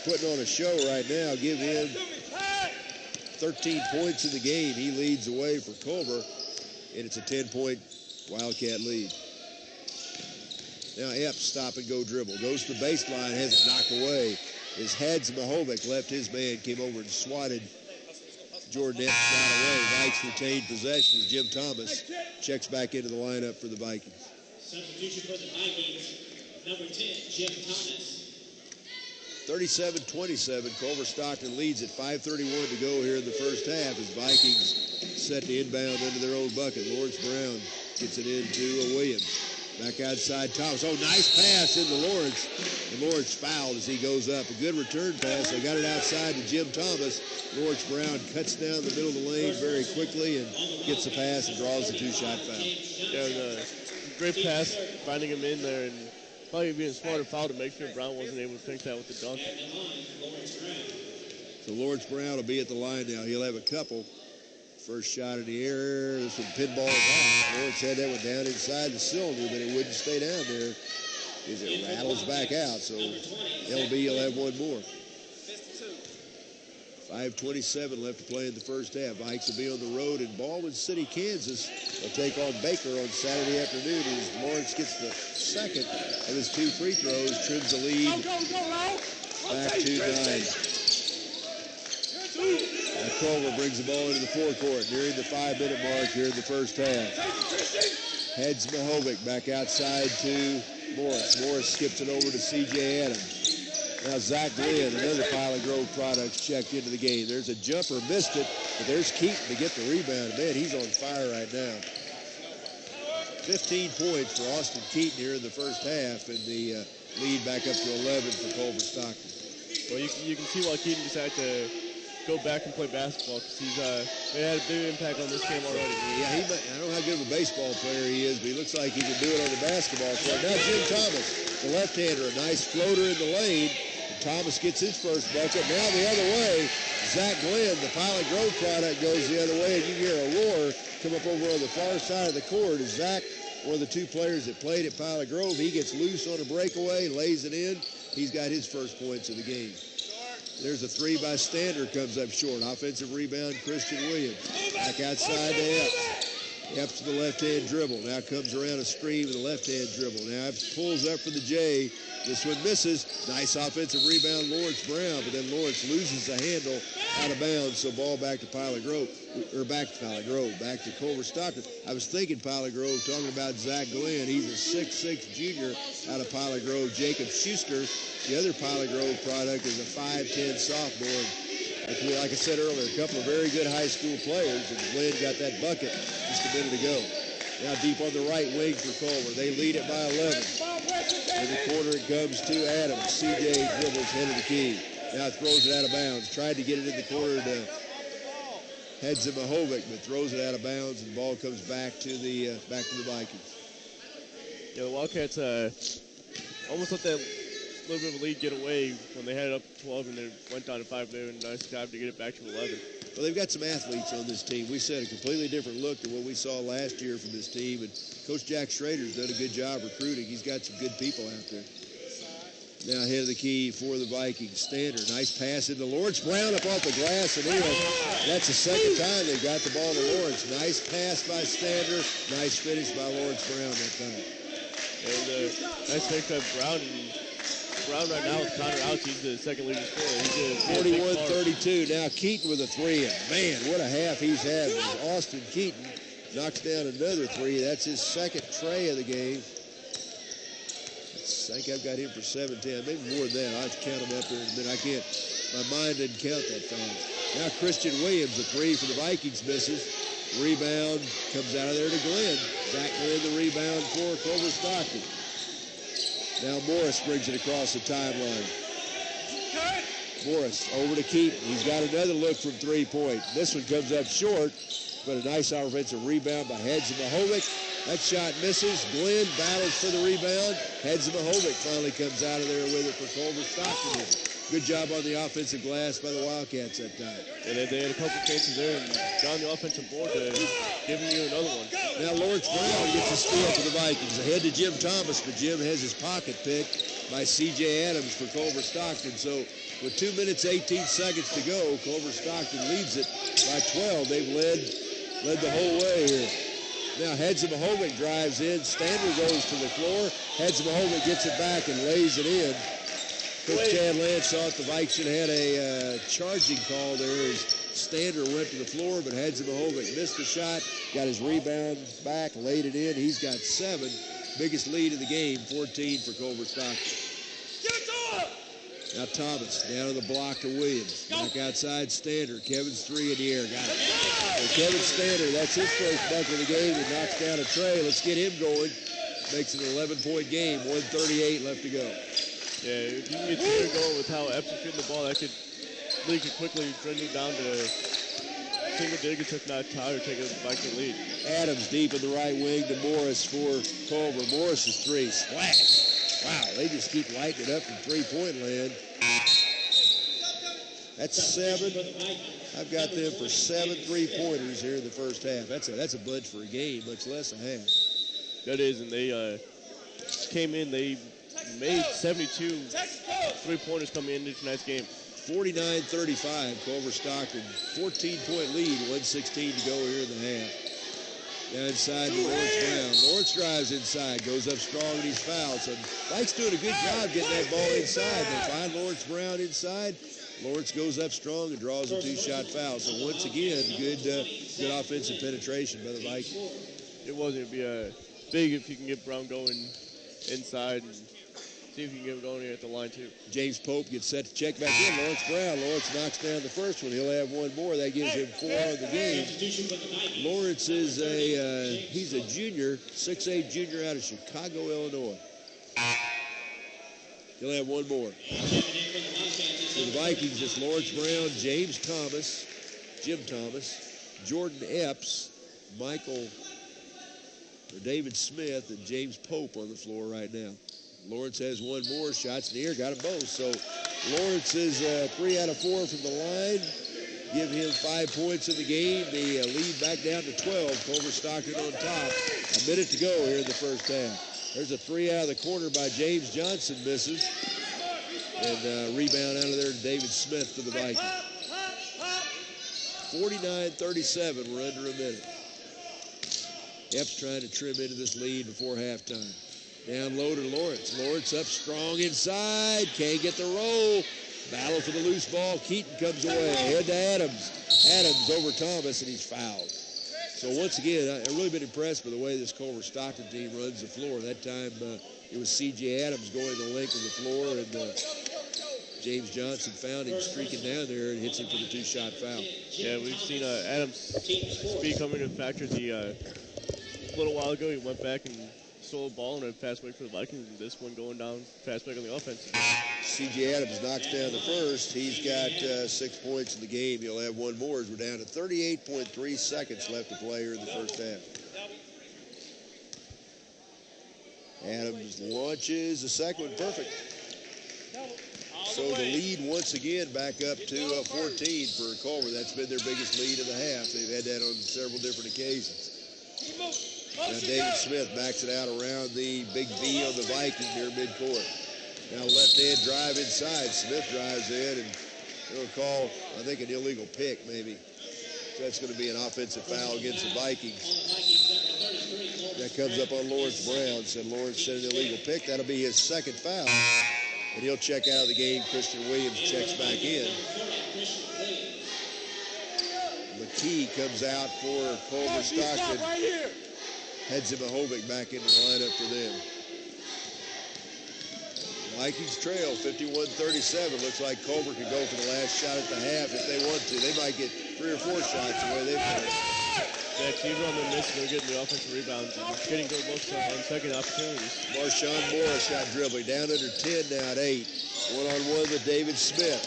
putting on a show right now. Give him 13 points in the game. He leads away for Culver, and it's a 10-point Wildcat lead. Now Epps stop and go dribble. Goes to the baseline, has it knocked away. As Hadzemahovic left his man, came over and swatted Jordan Epps got away. Vikes retained possession as Jim Thomas checks back into the lineup for the Vikings. Substitution for the Vikings, number 10, Jim Thomas. 37-27, Culver Stockton leads at 5:31 to go here in the first half as Vikings set to inbound under their own bucket. Lawrence Brown gets it into Williams. Back outside Thomas. Oh, nice pass into Lawrence. And Lawrence fouled as he goes up. A good return pass. They got it outside to Jim Thomas. Lawrence Brown cuts down the middle of the lane very quickly and gets the pass and draws the 2-shot foul. Yeah, great pass, finding him in there, and probably being a smarter foul to make sure Brown wasn't able to finish that with the dunk. So Lawrence Brown will be at the line now. He'll have a couple. First shot in the air. This one pinball back. Lawrence had that one down inside the cylinder, but it wouldn't stay down there as it rattles back out. So LB will have one more. 5:27 left to play in the first half. Vikes will be on the road in Baldwin City, Kansas. They'll take on Baker on Saturday afternoon as Lawrence gets the second of his 2 free throws, trims the lead back to 9. Culver brings the ball into the forecourt nearing the 5-minute mark here in the first half. Hadzemahovic back outside to Morris. Morris skips it over to C.J. Adams. Now Zach Glenn, another Pilot Grove products, checked into the game. There's a jumper, missed it, but there's Keaton to get the rebound. Man, he's on fire right now. 15 points for Austin Keaton here in the first half, and the lead back up to 11 for Culver Stockton. Well, you can see why Keaton decided to go back and play basketball, because they had a big impact on this game already. Yeah, I don't know how good of a baseball player he is, but he looks like he can do it on the basketball court. Now Jim Thomas, the left-hander, a nice floater in the lane. Thomas gets his first bucket. Now the other way, Zach Glenn, the Pilot Grove product, goes the other way, and you hear a roar come up over on the far side of the court. As Zach, one of the two players that played at Pilot Grove, he gets loose on a breakaway, lays it in. He's got his first points of the game. There's a three by Stander, comes up short. Offensive rebound, Christian Williams. Back outside to Epps. Epps to the left-hand dribble. Now comes around a screen with a left-hand dribble. Now Epps pulls up for the J. This one misses. Nice offensive rebound, Lawrence Brown, but then Lawrence loses the handle out of bounds, so ball back to Pilot Grove, or back to Pilot Grove, back to Culver Stockton. I was thinking Pilot Grove, talking about Zach Glenn. He's a 6'6 junior out of Pilot Grove. Jacob Schuster, the other Pilot Grove product, is a 5'10 sophomore. Like I said earlier, a couple of very good high school players, and Glenn got that bucket just a minute ago. Now deep on the right wing for Culver. They lead it by 11. In the corner it comes to Adams. CJ dribbles head of the key. Now throws it out of bounds. Tried to get it in the corner to Hedzimahovic, but throws it out of bounds, and the ball comes back to the Vikings. Yeah, the Wildcats almost let that little bit of a lead get away when they had it up to 12 and they went down to 5 there, and nice job to get it back to 11. Well, they've got some athletes on this team. We said a completely different look than what we saw last year from this team, and Coach Jack Schrader's done a good job recruiting. He's got some good people out there. Now head of the key for the Vikings. Stander, nice pass into Lawrence Brown up off the glass and in. That's the second time they got the ball to Lawrence. Nice pass by Stander. Nice finish by Lawrence Brown that time. And nice finish by Brown. Brown right now with Connor out. He's the second leading scorer. 41-32. Now Keaton with a three. And man, what a half he's had. Austin Keaton knocks down another three. That's his second tray of the game. I think I've got him for 7-10, maybe more than that. I'll have to count them up here in a minute. My mind didn't count that fast. Now Christian Williams, a three for the Vikings, misses. Rebound comes out of there to Glenn. Zach Glenn, the rebound for Culver Stockton. Now Morris brings it across the timeline. Morris over to Keaton. He's got another look from three-point. This one comes up short, but a nice offensive rebound by Hedzimahovic. That shot misses. Glenn battles for the rebound. Hedzimahovic finally comes out of there with it for Culver Stockton. Good job on the offensive glass by the Wildcats that time. And they had a couple chances there and got on the offensive board to giving you another one. Now Lawrence Brown gets a steal for the Vikings. Ahead to Jim Thomas, but Jim has his pocket picked by C.J. Adams for Culver Stockton. So with 2 minutes, 18 seconds to go, Culver Stockton leads it by 12. They've led the whole way here. Now Hedzimahovic drives in. Stander goes to the floor. Hedzimahovic gets it back and lays it in. Coach Chad Lance thought the Vikes should have had a charging call there as Stander went to the floor, but Hedzimahovic missed the shot, got his rebound back, laid it in. He's got 7. Biggest lead of the game, 14 for Culver Stockton. Now Thomas down on the block to Williams. Back outside Stander. Kevin's three in the air. Got it. Well, Kevin Stander, that's his first bucket of the game. He knocks down a tray. Let's get him going. Makes it an 11-point game. 1:38 left to go. Yeah, if you can get Stander going with how Epps is shooting the ball, that could lead quickly, trending down to single digits, if not tie, or take a Viking lead. Adams deep in the right wing to Morris for Culver. Morris's three. Splash. Wow, they just keep lighting it up from three-point land. That's 7. I've got them for 7 3-pointers here in the first half. That's a bunch for a game, much less a half. That is, and they came in. They made 72 three-pointers coming into tonight's game. 49-35, Culver Stockton. 14-point lead, 1:16 to go here in the half. Now inside to Lawrence Brown. Lawrence drives inside, goes up strong, and he's fouled. So Mike's doing a good job getting that ball inside. They find Lawrence Brown inside. Lawrence goes up strong and draws a 2-shot foul. So once again, good offensive penetration by the Vikings. It wasn't. It'd be big if you can get Brown going inside and See if you can get him going here at the line, too. James Pope gets set to check back in. Lawrence Brown. Lawrence knocks down the first one. He'll have one more. That gives him 4 on the game. Lawrence is he's a junior, 6'8" junior out of Chicago, Illinois. He'll have one more. For the Vikings, it's Lawrence Brown, James Thomas, Jim Thomas, Jordan Epps, David Smith, and James Pope on the floor right now. Lawrence has one more. Shots in the air. Got them both. So Lawrence is 3 out of 4 from the line. Give him 5 points in the game. The lead back down to 12. Culver Stockton on top. A minute to go here in the first half. There's a 3 out of the corner by James Johnson. Misses. And rebound out of there to David Smith for the Vikings. 49-37. We're under a minute. Epps trying to trim into this lead before halftime. Down low to Lawrence. Lawrence up strong inside. Can't get the roll. Battle for the loose ball. Keaton comes away. Head to Adams. Adams over Thomas, and he's fouled. So once again, I've really been impressed with the way this Culver Stockton team runs the floor. That time it was C.J. Adams going the length of the floor, and James Johnson found him streaking down there and hits him for the 2-shot foul. Yeah, we've seen Adams' speed coming into factor. A little while ago, he went back and stole a ball and a fast break for the Vikings, and this one going down fast break on the offense. C.J. Adams knocks down the first. He's got 6 points in the game. He'll have one more as we're down to 38.3 seconds left to play here in the first half. Adams launches the second one perfect. So the lead once again back up to 14 for Culver. That's been their biggest lead of the half. They've had that on several different occasions. Now David Smith backs it out around the big V on the Viking near midcourt. Now left hand drive inside. Smith drives in, and they'll call, I think, an illegal pick maybe. So that's going to be an offensive foul against the Vikings. That comes up on Lawrence Brown. Said Lawrence said an illegal pick. That'll be his second foul. And he'll check out of the game. Christian Williams checks back in. McKee comes out for Culver Stockton. Hedzimahovic back into the lineup for them. Vikings trail 51-37. Looks like Culver could go for the last shot at the half if they want to. They might get 3 or 4 shots the way they've played. Yeah, teams on the miss, they're getting the offensive rebounds and getting good looks on second opportunities. Marshawn Morris got dribbling down under 10 now at 8. One-on-one with David Smith.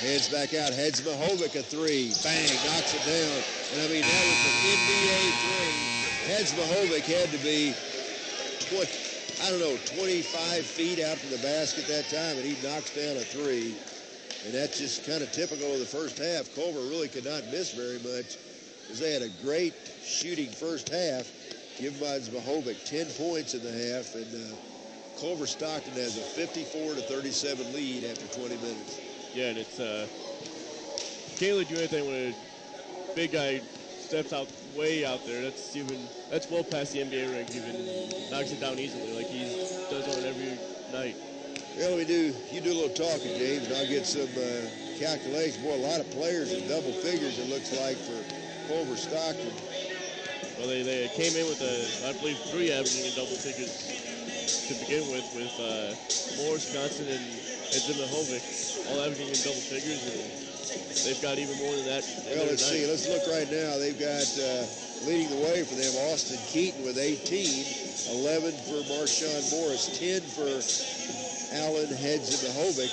Hands back out. Hedzimahovic a 3. Bang, knocks it down. And I mean, that was an NBA 3. Hedzimahovic had to be 25 feet out from the basket that time, and he knocks down a 3. And that's just kind of typical of the first half. Culver really could not miss very much because they had a great shooting first half. Given by Hedzimahovic 10 points in the half, and Culver Stockton has a 54-37 lead after 20 minutes. Yeah, and it's can't really do anything when a big guy steps out way out there. That's well past the NBA ranks. Even knocks it down easily, like he does on every night. Well, you do a little talking, James, and I'll get some calculations. Boy, a lot of players in double figures, it looks like, for Culver Stockton. Well, they came in with I believe 3 averaging in double figures to begin with Morris, Johnson, and Hedzimahovic all averaging in double figures, and they've got even more than that. Well, let's see. Let's look right now. They've got leading the way for them Austin Keaton with 18, 11 for Marshawn Morris, 10 for Allen Hedzimahovic,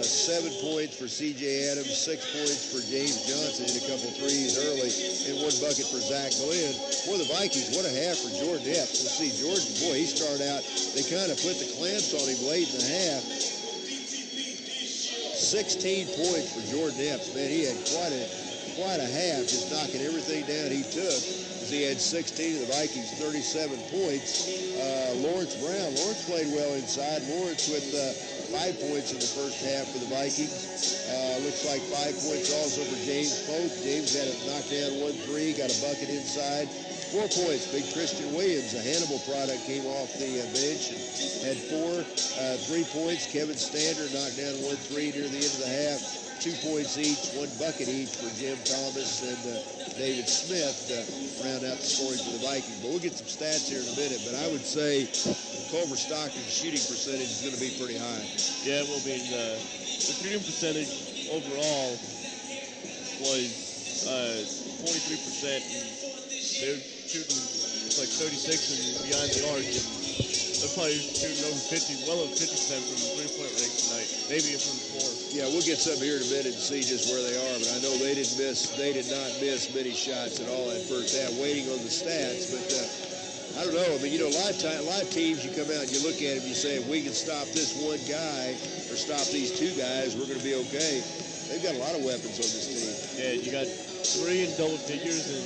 7 points for C.J. Adams, 6 points for James Johnson, and a couple threes early, and 1 bucket for Zach Glenn. For the Vikings, what a half for Jordan Epps. Let's see, Jordan, boy, he started out, they kind of put the clamps on him late in the half. 16 points for Jordan Epps. Man, he had quite a half, just knocking everything down he took. As he had 16 of the Vikings, 37 points. Lawrence Brown. Lawrence played well inside. Lawrence with 5 points in the first half for the Vikings. Looks like 5 points also for James Pope. James had a knockdown 1-3, got a bucket inside. 4 points, big Christian Williams, a Hannibal product, came off the bench and had 3 points. Kevin Stander knocked down 1-3 near the end of the half. 2 points each, 1 bucket each for Jim Thomas and David Smith round out the scoring for the Vikings. But we'll get some stats here in a minute. But I would say Culver Stockton's shooting percentage is going to be pretty high. Yeah, it will be. The shooting percentage overall was 43%. And they're shooting like 36 and behind the arc. And they're probably shooting over 50, well over 50% from the three-point range tonight. Maybe even from the floor. Yeah, we'll get some here in a minute and see just where they are. But I know they did not miss many shots at all that first half. Waiting on the stats, but I don't know. I mean, a lot of teams, you come out and you look at them, you say, if we can stop this one guy or stop these two guys, we're going to be okay. They've got a lot of weapons on this team. Yeah, you got 3 in double figures, and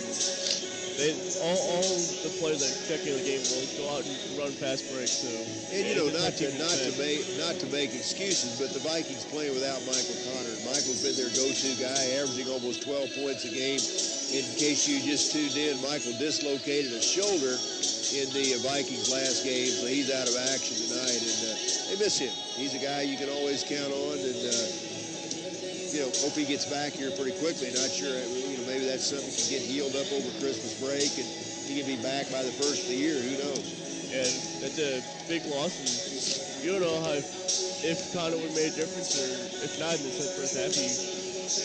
all the players that check in the game will go out and run fast breaks. So, and not to make excuses, but the Vikings playing without Michael Connor. Michael's been their go-to guy, averaging almost 12 points a game. In case you just tuned in, Michael dislocated a shoulder in the Vikings last game, so he's out of action tonight, and they miss him. He's a guy you can always count on, and hope he gets back here pretty quickly. Not sure, maybe that's something that can get healed up over Christmas break, and he can be back by the first of the year. Who knows? Yeah, that's a big loss, and you don't know if Connor would have made a difference, or if not in this first half, he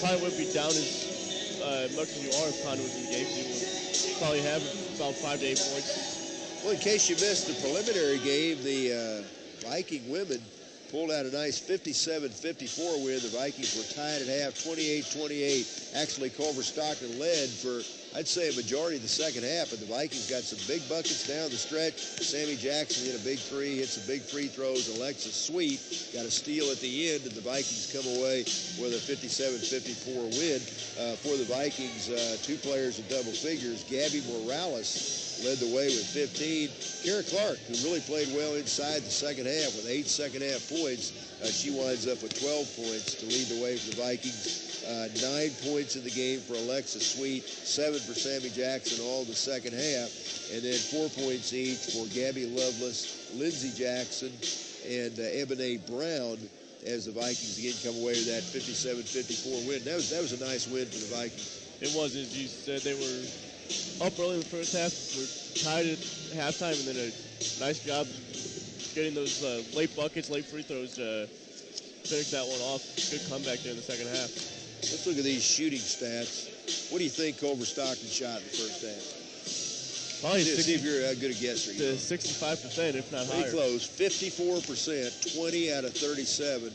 probably wouldn't be down as much as you are if Connor was in the game. He would probably have about 5 to 8 points. Well, in case you missed the preliminary game, the Viking women pulled out a nice 57-54 win. The Vikings were tied at half, 28-28. Actually, Culver Stockton led for, I'd say, a majority of the second half, but the Vikings got some big buckets down the stretch. Sammy Jackson hit a big three, hit some big free throws. Alexis Sweet got a steal at the end, and the Vikings come away with a 57-54 win. For the Vikings, 2 players in double figures. Gabby Morales led the way with 15. Kara Clark, who really played well inside the second half with 8 second-half points, she winds up with 12 points to lead the way for the Vikings. 9 points in the game for Alexis Sweet, 7 for Sammy Jackson all the second half, and then 4 points each for Gabby Lovelace, Lindsey Jackson, and Ebony Brown, as the Vikings again come away with that 57-54 win. That was a nice win for the Vikings. It was, as you said, they were up early in the first half, were tied at halftime, and then a nice job getting those late buckets, late free throws to finish that one off. Good comeback there in the second half. Let's look at these shooting stats. What do you think Culver Stockton shot in the first half? Probably see if you're a good guesser. 65%, if not higher. Pretty close. 54%, 20 out of 37.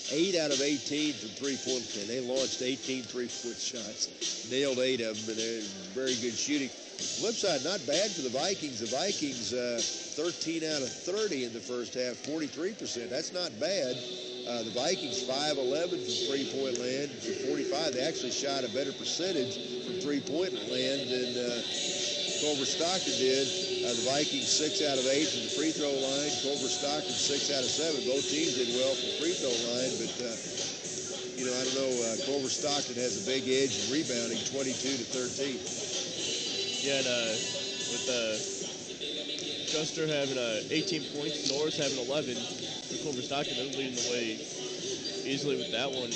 8 out of 18 from three-point land. They launched 18 three-point shots, nailed 8 of them, and they're very good shooting. Flip side, not bad for the Vikings. The Vikings, 13 out of 30 in the first half, 43%. That's not bad. The Vikings, 5-11 from three-point land for 45. They actually shot a better percentage from three-point land than Culver Stockton did. The Vikings 6 out of 8 from the free throw line. Culver Stockton 6 out of 7. Both teams did well from the free throw line, but I don't know. Culver Stockton has a big edge in rebounding, 22 to 13. Yeah, and with Custer having 18 points, Norris having 11, for Culver Stockton, they're leading the way easily with that one.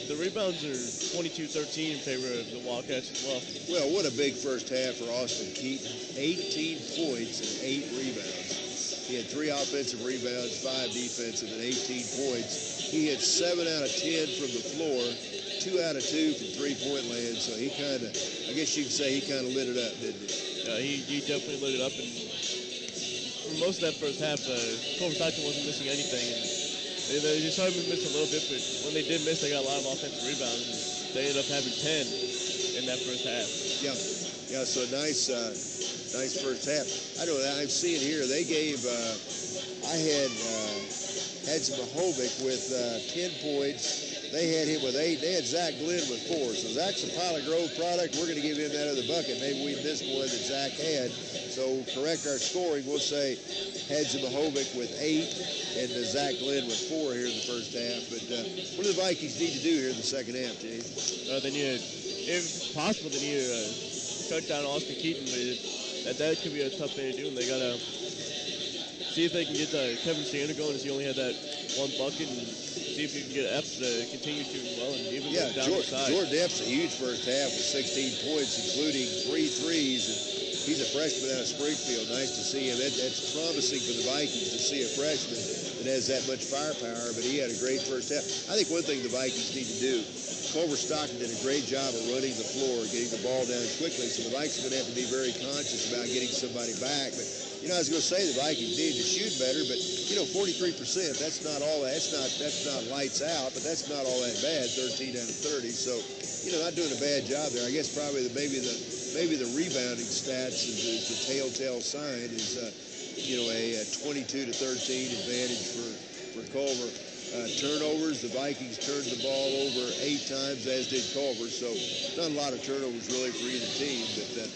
The rebounds are 22-13 in favor of the Wildcats as well. Well, what a big first half for Austin Keaton. 18 points and 8 rebounds. He had 3 offensive rebounds, 5 defensive, and 18 points. He hit 7 out of 10 from the floor, 2 out of 2 from three-point land. So he kind of, I guess you could say he kind of lit it up, didn't he? He definitely lit it up. And for most of that first half, Culver Stockton wasn't missing anything. And they just started to miss a little bit, but when they did miss, they got a lot of offensive rebounds. And they ended up having 10 in that first half. Yeah. So nice first half. I know I'm seeing here they gave. I had Hadzimahhovic with 10 points. They had him with 8. They had Zach Glenn with 4. So Zach's a Pilot Grove product. We're going to give him that other bucket. Maybe we missed one that Zach had. So correct our scoring. We'll say Hadzimahhovic with 8 and Zach Glenn with 4 here in the first half. But what do the Vikings need to do here in the second half, James? They need, if possible, they need to shut down Austin Keaton. But that could be a tough thing to do. And they got to see if they can get Kevin Sander going, as he only had that one bucket, and see see if you can get Epps to continue shooting well and even Yeah, down the side. Jordan Epps, a huge first half with 16 points, including 3 threes. And he's a freshman out of Springfield. Nice to see him. That's promising for the Vikings to see a freshman that has that much firepower, but he had a great first half. I think one thing the Vikings need to do, Culver Stockton did a great job of running the floor, getting the ball down quickly, so the Vikings are going to have to be very conscious about getting somebody back. But, I was going to say the Vikings need to shoot better, but, 43%, that's not all that. That's not lights out, but that's not all that bad, 13 out of 30. So, not doing a bad job there. I guess probably maybe the rebounding stats is the telltale sign is, a 22 to 13 advantage for Culver. Turnovers, the Vikings turned the ball over 8 times, as did Culver. So not a lot of turnovers really for either team. But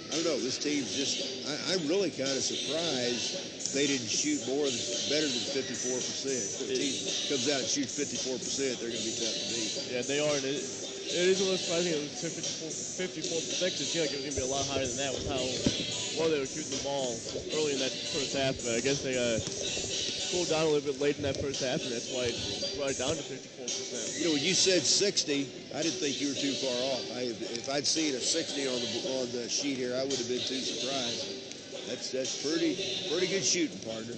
I don't know. This team's just. I'm really kind of surprised they didn't shoot better than 54%. If a team comes out and shoots 54%, they're going to be tough to beat. Yeah, they are. And it is a little surprising it was 54%. It seemed like it was going to be a lot higher than that with how well they were shooting the ball early in that first half. But I guess they cooled down a little bit late in that first half, and that's why it brought it down to 54%. When you said 60, I didn't think you were too far off. If I'd seen a 60 on the sheet here, I would have been too surprised. That's pretty good shooting, partner.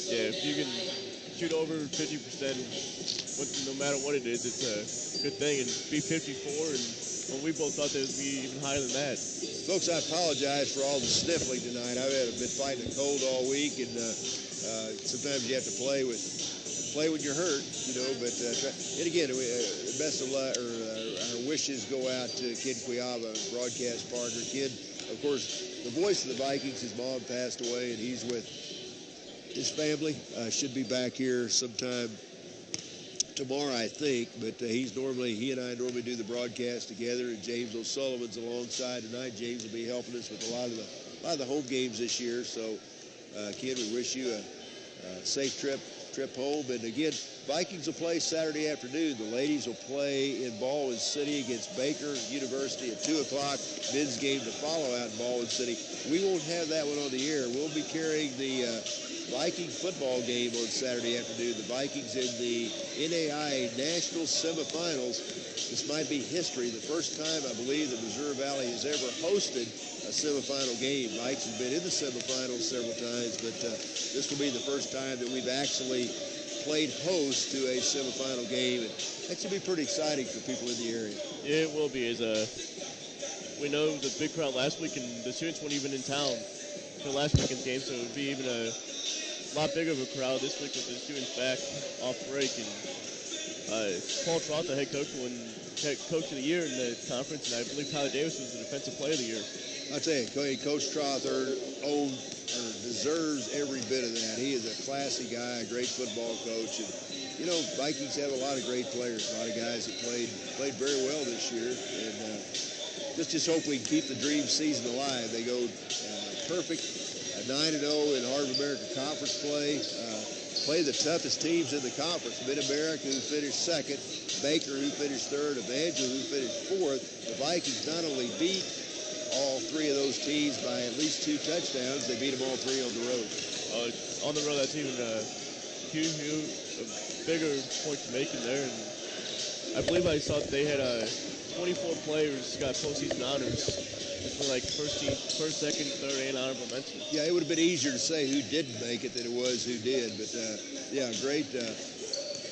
Yeah, if you can shoot over 50%, no matter what it is, it's a good thing. And be 54, and we both thought that it would be even higher than that. Folks, I apologize for all the sniffling tonight. I've been fighting a cold all week, and sometimes you have to play when you're hurt, But and again, best of luck, or our wishes go out to Ken Quiava, broadcast partner. Ken, of course, the voice of the Vikings. His mom passed away, and he's with his family. Should be back here sometime tomorrow, I think. But he and I normally do the broadcast together, and James O'Sullivan's alongside tonight. James will be helping us with a lot of the home games this year. So, Ken, we wish you a safe trip home. And again, Vikings will play Saturday afternoon. The ladies will play in Baldwin City against Baker University at 2 o'clock. Men's game to follow out in Baldwin City. We won't have that one on the air. We'll be carrying the Viking football game on Saturday afternoon. The Vikings in the NAIA National Semifinals. This might be history. The first time, I believe, that Missouri Valley has ever hosted a semifinal game. Vikes have been in the semifinals several times, but this will be the first time that we've actually played host to a semifinal game, and that should be pretty exciting for people in the area. Yeah, it will be. We know it was a big crowd last week, and the students weren't even in town for last weekend's game, so it would be even a lot bigger of a crowd this week with the students back off break. And Paul Trott, the head coach of the year in the conference, and I believe Tyler Davis was the defensive player of the year. I'll tell you, Coach Trother deserves every bit of that. He is a classy guy, a great football coach. And, Vikings have a lot of great players, a lot of guys that played very well this year. And just hope we can keep the dream season alive. They go perfect, 9-0 in Harvard America Conference play the toughest teams in the conference. Mid-America, who finished second, Baker, who finished third, Evangel, who finished fourth. The Vikings not only beat all 3 of those teams by at least 2 touchdowns, they beat them all 3 on the road. On the road, that's even a bigger point to make in there. And I believe I saw that they had 24 players got postseason honors. For like first, second, third, and honorable mention. Yeah, it would have been easier to say who didn't make it than it was who did. But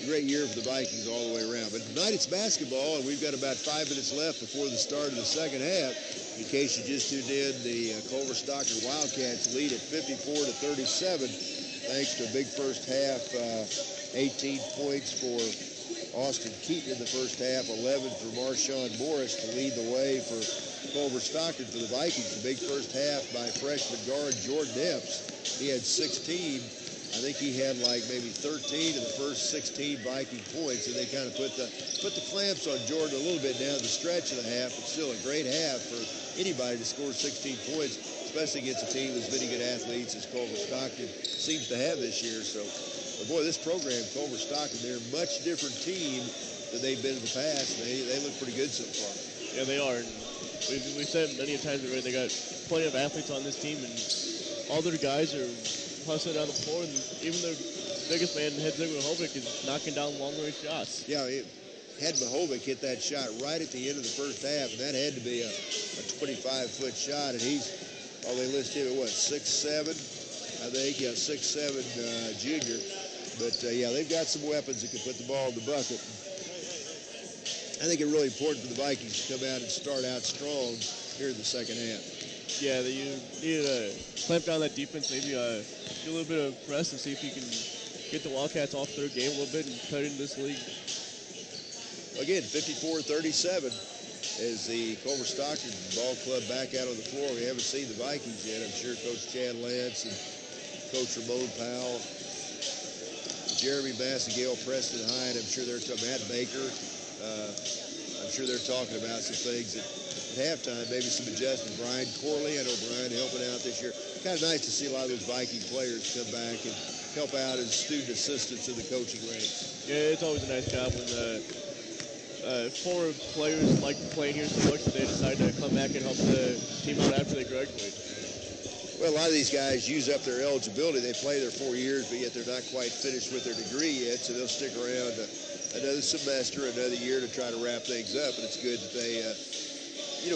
great year for the Vikings all the way around. But tonight it's basketball, and we've got about 5 minutes left before the start of the second half. In case you just tuned in, the Culver Stockton Wildcats lead at 54-37, thanks to a big first half. 18 points for Austin Keaton in the first half, 11 for Marshawn Morris to lead the way for Culver Stockton. For the Vikings, a big first half by freshman guard Jordan Epps. He had 16. I think he had like maybe 13 of the first 16 Viking points, and they kind of put the clamps on Jordan a little bit down the stretch of the half, but still a great half for anybody to score 16 points, especially against a team with as many good athletes as Culver Stockton seems to have this year. So, boy, this program, Culver Stockton, they're a much different team than they've been in the past. They look pretty good so far. Yeah, they are. And we've said many times already, they got plenty of athletes on this team, and all their guys are hustling down the floor, and even their biggest man, Hedzenberg is knocking down long-range shots. Yeah, Hedzenberg hit that shot right at the end of the first half, and that had to be a 25-foot shot, and he's, they list him at what, 6'7", I think, yeah, 6'7", junior. But, yeah, they've got some weapons that can put the ball in the bucket. I think it's really important for the Vikings to come out and start out strong here in the second half. Yeah, you need to clamp down that defense, maybe do a little bit of press and see if you can get the Wildcats off their game a little bit and cut into this league. Again, 54-37 is the Culver Stockton ball club back out on the floor. We haven't seen the Vikings yet. I'm sure Coach Chad Lance and Coach Ramon Powell, Jeremy Bass and Gail Preston Hyde, I'm sure they're talking, Matt Baker, I'm sure they're talking about some things at halftime, maybe some adjustments. Brian Corley, I know Brian helping out this year. Kind of nice to see a lot of those Viking players come back and help out as student assistants in the coaching ranks. Yeah, it's always a nice job when former players like playing here so much that they decide to come back and help the team out after they graduate. Well, a lot of these guys use up their eligibility. They play their 4 years, but yet they're not quite finished with their degree yet, so they'll stick around another semester, another year to try to wrap things up. And it's good that they,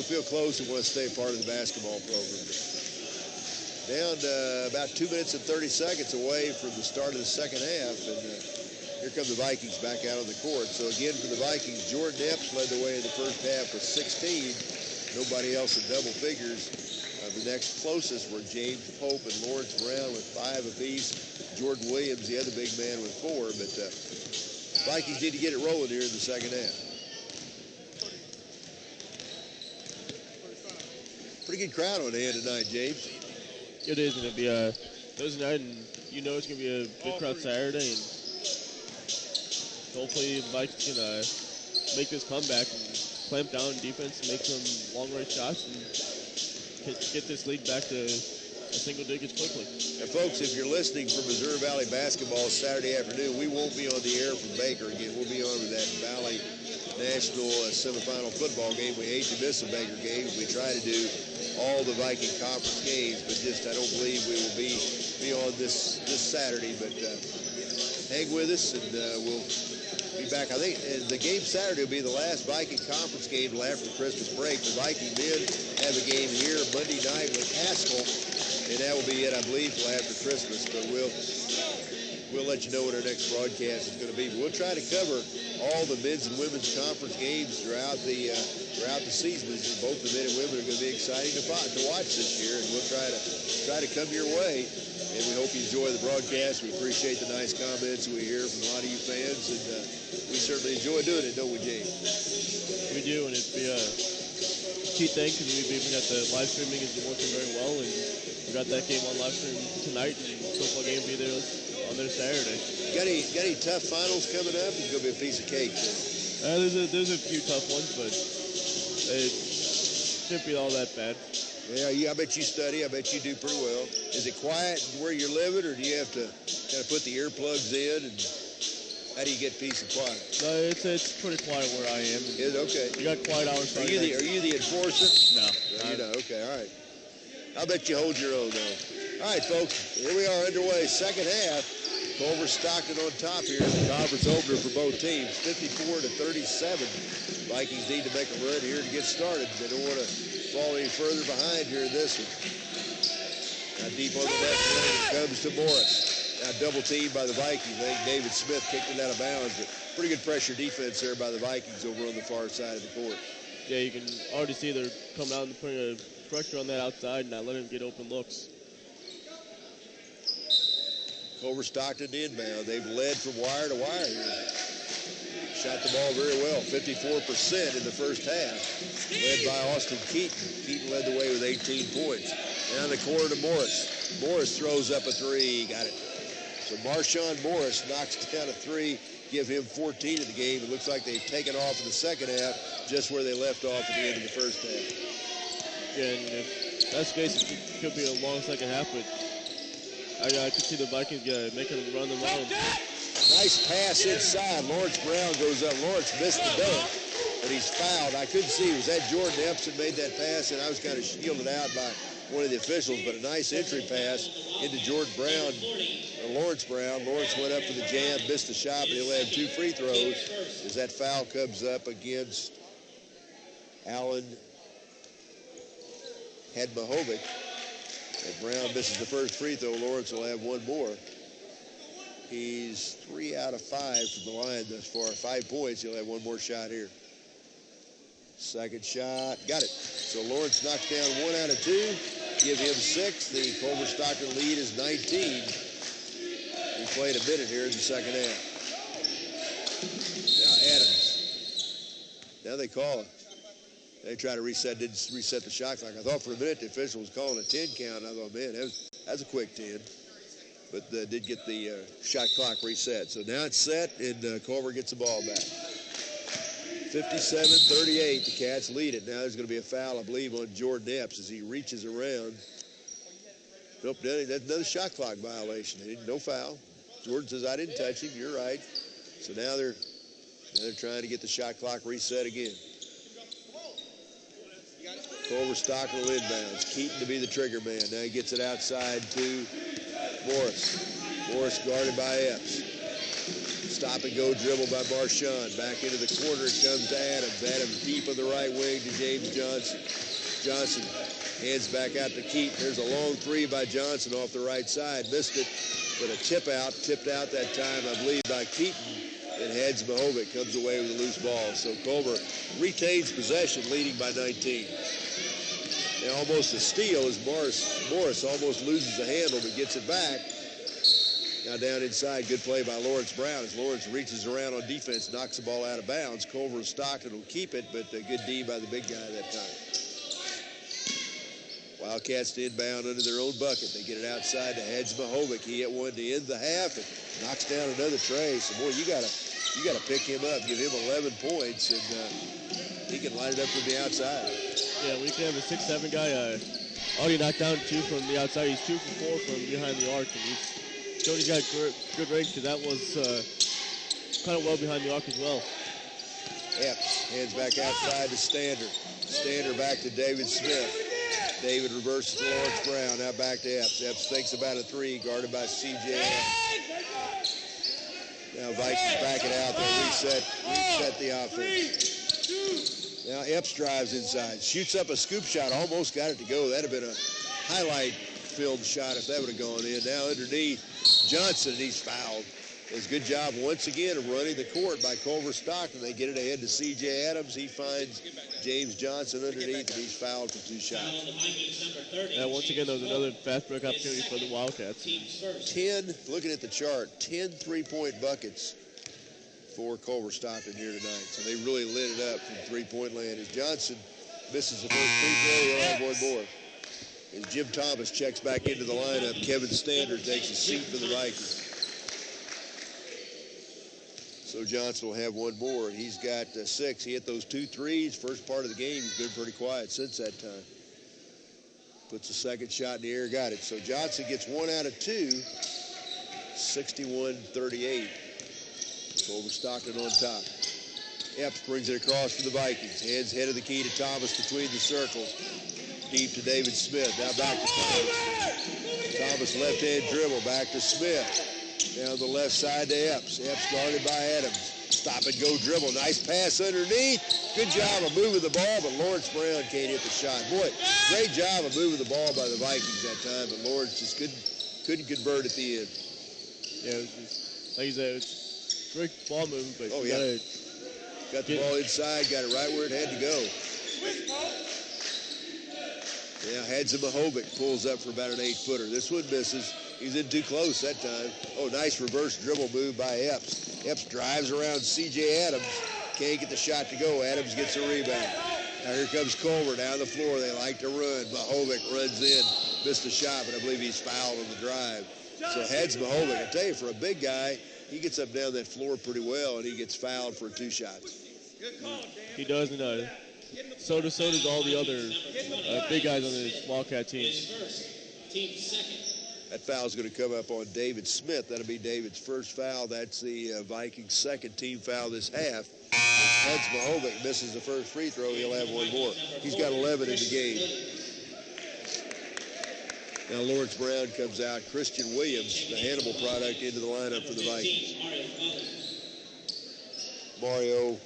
feel close and want to stay part of the basketball program. Down to about 2 minutes and 30 seconds away from the start of the second half, and here come the Vikings back out on the court. So again, for the Vikings, Jordan Epps led the way in the first half with 16. Nobody else in double figures. The next closest were James Pope and Lawrence Brown with 5 apiece. Jordan Williams, the other big man, with 4. But Vikings need to get it rolling here in the second half. Pretty good crowd on hand tonight, James. It is going to be a Thursday night, and you know it's going to be a big crowd Saturday. And hopefully the Vikings can make this comeback and clamp down defense and make some long-range shots and get this league back to single digits quickly. And folks, if you're listening from Missouri Valley basketball Saturday afternoon, we won't be on the air from Baker again. We'll be on with that Valley National semifinal football game. We hate to miss a Baker game. We try to do all the Viking Conference games, but just I don't believe we will be on this Saturday. But hang with us, and we'll be back. I think the game Saturday will be the last Viking Conference game till after the Christmas break. The Viking men have a game here Monday night with Haskell, and that will be it, I believe, till after Christmas. But we'll let you know what our next broadcast is going to be. But we'll try to cover all the men's and women's conference games throughout the season. Both the men and women are going to be exciting to watch this year, and we'll try to come your way. And we hope you enjoy the broadcast. We appreciate the nice comments we hear from a lot of you fans, and we certainly enjoy doing it, don't we, James? We do, and it's a key thing because we've even got the live streaming is working very well, and we got that game on live stream tonight, and football game will be there on their Saturday. Got any tough finals coming up? It's going to be a piece of cake. There's a few tough ones, but it shouldn't be all that bad. Yeah, I bet you study. I bet you do pretty well. Is it quiet where you're living, or do you have to kind of put the earplugs in? And how do you get peace and quiet? No, it's pretty quiet where I am. Is it okay? You got quiet hours. Are you the enforcer? No. You know, okay, all right. I bet you hold your own, though. All right, folks, here we are underway. Second half. Culver Stockton on top here in the conference opener for both teams, 54-37. Vikings need to make a run here to get started. They don't want to fall any further behind here in this one. Now deep on the left wing comes to Morris. Now double teamed by the Vikings. I think David Smith kicked it out of bounds, but pretty good pressure defense there by the Vikings over on the far side of the court. Yeah, you can already see they're coming out and putting pressure on that outside and not letting them get open looks. Culver Stockton inbound. They've led from wire to wire here. Shot the ball very well, 54% in the first half. Led by Austin Keaton. Keaton led the way with 18 points. Down the corner to Morris. Morris throws up a three. Got it. So Marshawn Morris knocks down a three, give him 14 in the game. It looks like they've taken off in the second half, just where they left off at the end of the first half. Yeah, and if that's the case, it could be a long second half, but I could see the Vikings making them run them out. Nice pass inside. Lawrence Brown goes up. Lawrence missed the dunk, but he's fouled. I couldn't see. Was that Jordan Epps that made that pass? And I was kind of shielded out by one of the officials, but a nice entry pass into Jordan Brown, or Lawrence Brown. Lawrence went up for the jam, missed the shot, but he'll have 2 free throws as that foul comes up against Allen Hedmahovic. If Brown misses the first free throw, Lawrence will have 1 more. He's 3 out of 5 from the line thus far. 5 points. He'll have 1 more shot here. Second shot. Got it. So Lawrence knocks down 1 out of 2. Give him 6. The Culver Stockton lead is 19. We played a minute here in the second half. Now Adams. Now they call it. They try to didn't reset the shot clock. I thought for a minute the official was calling a 10 count. I thought, man, that's a quick 10. But did get the shot clock reset. So now it's set, and Culver gets the ball back. 57-38, the Cats lead it. Now there's going to be a foul, I believe, on Jordan Epps as he reaches around. Nope, that's another shot clock violation. No foul. Jordan says, I didn't touch him. You're right. So now they're trying to get the shot clock reset again. Culver Stockton inbounds. Keaton to be the trigger man. Now he gets it outside to Morris. Morris guarded by Epps. Stop and go dribble by Marchand. Back into the corner it comes to Adams. Adams deep on the right wing to James Johnson. Johnson hands back out to Keaton. There's a long 3 by Johnson off the right side. Missed it, but a tipped out that time, I believe, by Keaton. And Hedmahovic comes away with a loose ball. So Culver retains possession, leading by 19. Now almost a steal as Morris almost loses the handle but gets it back. Now down inside, good play by Lawrence Brown as Lawrence reaches around on defense, knocks the ball out of bounds. Culver Stockton will keep it, but a good D by the big guy that time. Wildcats to inbound under their own bucket. They get it outside to Hedmahovic. He hit one to end the half and knocks down another tray. So boy, you gotta pick him up, give him 11 points, and he can light it up from the outside. Yeah, we can have a 6'7" guy. Already knocked down 2 from the outside. He's 2 for 4 from behind the arc, and he's shown he's got good range because that was kind of well behind the arc as well. Epps hands back outside to Stander. Stander back to David Smith. David reverses to Lawrence Brown. Now back to Epps. Epps thinks about a 3, guarded by C.J. Now Vikings back it out. They reset the offense. Now Epps drives inside, shoots up a scoop shot, almost got it to go. That'd have been a highlight-filled shot if that would have gone in. Now underneath Johnson, and he's fouled. It's a good job once again of running the court by Culver Stockton. They get it ahead to C.J. Adams. He finds James Johnson underneath, and he's fouled for 2 shots. Yeah, once again, there was another fast break opportunity for the Wildcats. 10, looking at the chart, 10 3-point buckets for Culver Stockton here tonight. So they really lit it up from 3-point land. As Johnson misses the first free throw, he'll have 1 more. As Jim Thomas checks back into the lineup, Kevin Stander takes a seat for the Vikings. So Johnson will have 1 more. He's got 6. He hit those 2 threes. First part of the game, he's been pretty quiet since that time. Puts the second shot in the air, got it. So Johnson gets 1 out of 2, 61-38. Culver Stockton on top. Epps brings it across for the Vikings. Hands head of the key to Thomas between the circles. Deep to David Smith. Now back to Thomas. Thomas left-hand dribble. Back to Smith. Down the left side to Epps. Epps guarded by Adams. Stop and go dribble. Nice pass underneath. Good job of moving the ball, but Lawrence Brown can't hit the shot. Boy, great job of moving the ball by the Vikings that time, but Lawrence just couldn't convert at the end. Yeah, it was just, like you said, it's great ball movement, but got the ball inside, got it right where it had to go. Now Hedmahovic pulls up for about an 8-footer. This one misses. He's in too close that time. Oh, nice reverse dribble move by Epps. Epps drives around C.J. Adams. Can't get the shot to go. Adams gets a rebound. Now here comes Culver down the floor. They like to run. Mahovic runs in. Missed a shot, but I believe he's fouled on the drive. So Hedmahovic, I tell you, for a big guy, he gets up down that floor pretty well, and he gets fouled for 2 shots. He does, and so does all the other big guys on this Wildcat team. That foul's going to come up on David Smith. That'll be David's first foul. That's the Vikings' second team foul this half. Hedmahovic misses the first free throw. He'll have 1 more. He's got 11 in the game. Now Lawrence Brown comes out. Christian Williams, the Hannibal product, into the lineup for the Vikings. Mario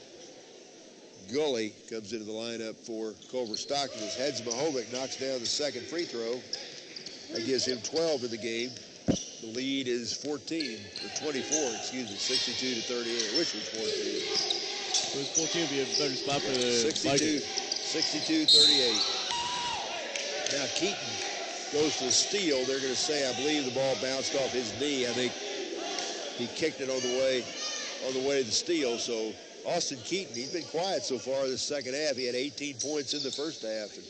Gully comes into the lineup for Culver Stockton as Hedzmahovic knocks down the second free throw. That gives him 12 in the game. The lead is 14, or 24, excuse me, 62 to 38. I wish it was 14. It was 14 would be a better spot for the 62-38. Now Keaton goes for the steal. They're going to say, I believe the ball bounced off his knee. I think he kicked it on the way to the steal. So Austin Keaton, he's been quiet so far this second half. He had 18 points in the first half and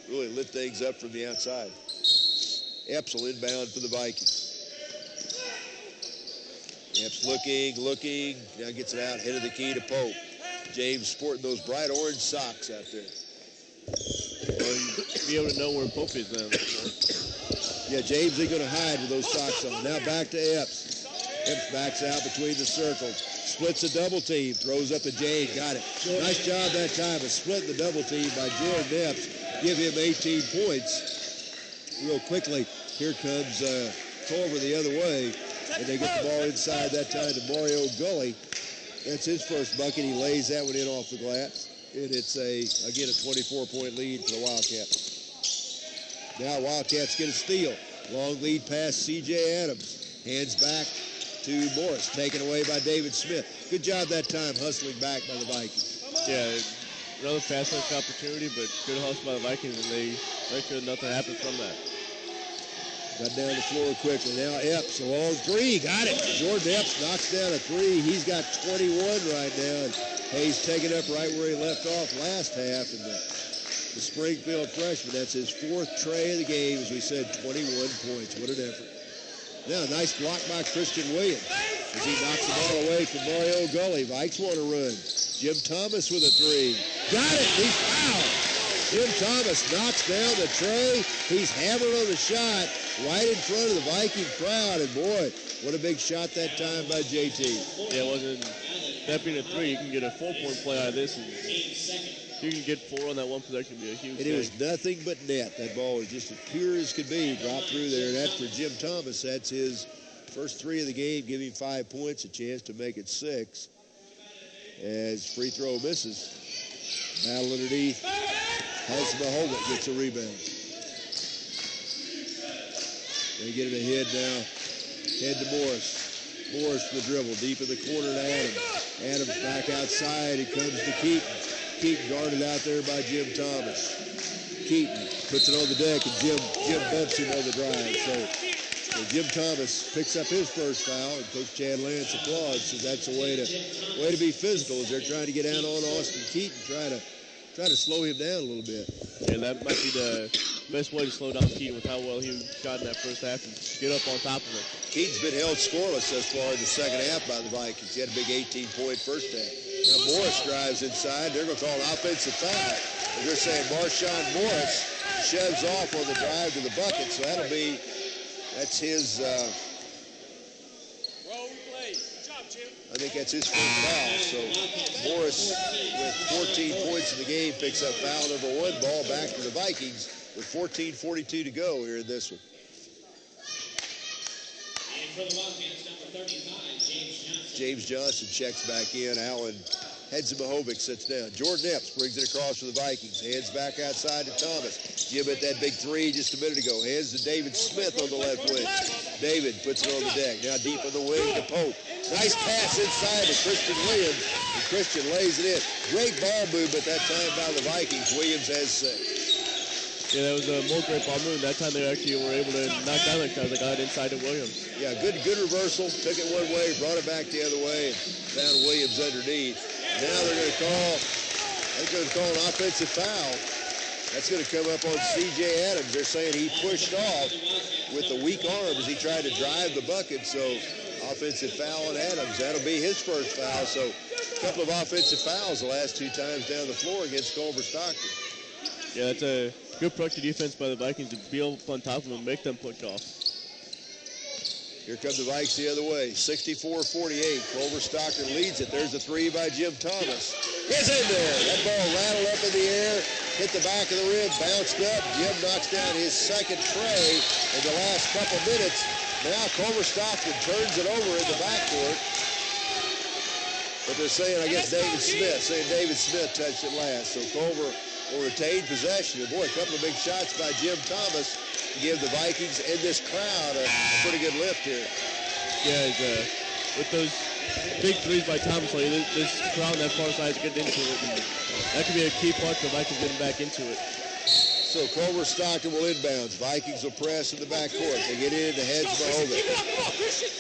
really lit things up from the outside. Epps will inbound for the Vikings. Epps looking, now gets it out, head of the key to Pope. James sporting those bright orange socks out there. Well, you'd be able to know where Pope is then. Yeah, James ain't going to hide with those socks on. Now back to Epps. Epps backs out between the circles. Splits a double team, throws up to James, got it. Nice job that time of splitting the double team by Jordan Epps. Give him 18 points. Real quickly, here comes Culver the other way. And they get the ball inside that time to Mario Gully. That's his first bucket. He lays that one in off the glass. And it's, again, a 24-point lead for the Wildcats. Now Wildcats get a steal. Long lead pass, C.J. Adams. Hands back to Morris. Taken away by David Smith. Good job that time hustling back by the Vikings. Yeah, another fast-break opportunity, but good hustle by the Vikings, and they make sure nothing happens from that. Got down the floor quickly. Now Epps, a long three. Got it. Jordan Epps knocks down a three. He's got 21 right now. And Hayes taking up right where he left off last half. And the Springfield freshman, that's his fourth tray of the game. As we said, 21 points. What an effort. Now a nice block by Christian Williams as he knocks the ball away from Mario Gully. Vikes want to run. Jim Thomas with a three. Got it. He's fouled. Jim Thomas knocks down the tray. He's hammered on the shot right in front of the Viking crowd. And boy, what a big shot that time by JT. Yeah, it wasn't that being a three. You can get a 4-point play out of this. And you can get 4 on that one possession. Be a huge And it was nothing but net. That ball was just as pure as could be. Dropped through there. And that's for Jim Thomas. That's his first 3 of the game. Give him 5 points, a chance to make it 6. As free throw misses. Battle underneath. Hedzmahovic gets a rebound. They get it ahead now. Head to Morris. Morris for the dribble. Deep in the corner to Adams. Adams back outside. It comes to Keaton. Keaton guarded out there by Jim Thomas. Keaton puts it on the deck, and Jim bumps him on the drive. So Jim Thomas picks up his first foul, and Coach Chad Lance applauds. So that's a way to be physical as they're trying to get out on Austin Keaton, try to slow him down a little bit. Yeah, that might be the best way to slow down Keaton with how well he shot in that first half and get up on top of it. Keaton's been held scoreless thus far in the second half by the Vikings. He had a big 18-point first half. Now Morris drives inside. They're going to call an offensive foul. And they're saying Marshawn Morris shoves off on the drive to the bucket. So that's his, I think that's his first foul. So Morris, with 14 points in the game, picks up foul number 1. Ball back to the Vikings with 14:42 to go here in this one. And for the Wildcats, number 35, James Johnson. James Johnson checks back in. Alan Hedzmahovic sits down. Jordan Epps brings it across for the Vikings. Hands back outside to Thomas. Jim hit that big three just a minute ago. Hands to David Smith on the left wing. David puts it on the deck. Now deep on the wing to Pope. Nice pass inside to Christian Williams. And Christian lays it in. Great ball movement that time by the Vikings. Williams has 6. Yeah, that was a more great ball move. That time they actually were able to knock down the guys that got inside to Williams. Yeah, good reversal. Took it one way, brought it back the other way, and found Williams underneath. Now they're going to call an offensive foul. That's going to come up on C.J. Adams. They're saying he pushed off with the weak arm as he tried to drive the bucket. So offensive foul on Adams. That'll be his first foul. So a couple of offensive fouls the last 2 times down the floor against Culver Stockton. Yeah, that's a good pressure defense by the Vikings to be able to on top of them and make them push off. Here come the Vikes the other way, 64-48. Culver Stockton leads it. There's a three by Jim Thomas. It's in there. That ball rattled up in the air, hit the back of the rim, bounced up. Jim knocks down his second tray in the last couple minutes. Now Culver Stockton turns it over in the backcourt. But they're saying, I guess, David Smith touched it last. So Culver will retain possession. And boy, a couple of big shots by Jim Thomas to give the Vikings and this crowd a pretty good lift here. Yeah, with those big threes by Thomas, like this crowd on that far side is getting into it. And that could be a key part for the Vikings getting back into it. So Culver Stockton will inbounds. Vikings will press in the backcourt. They get into Hedges-Mahovic.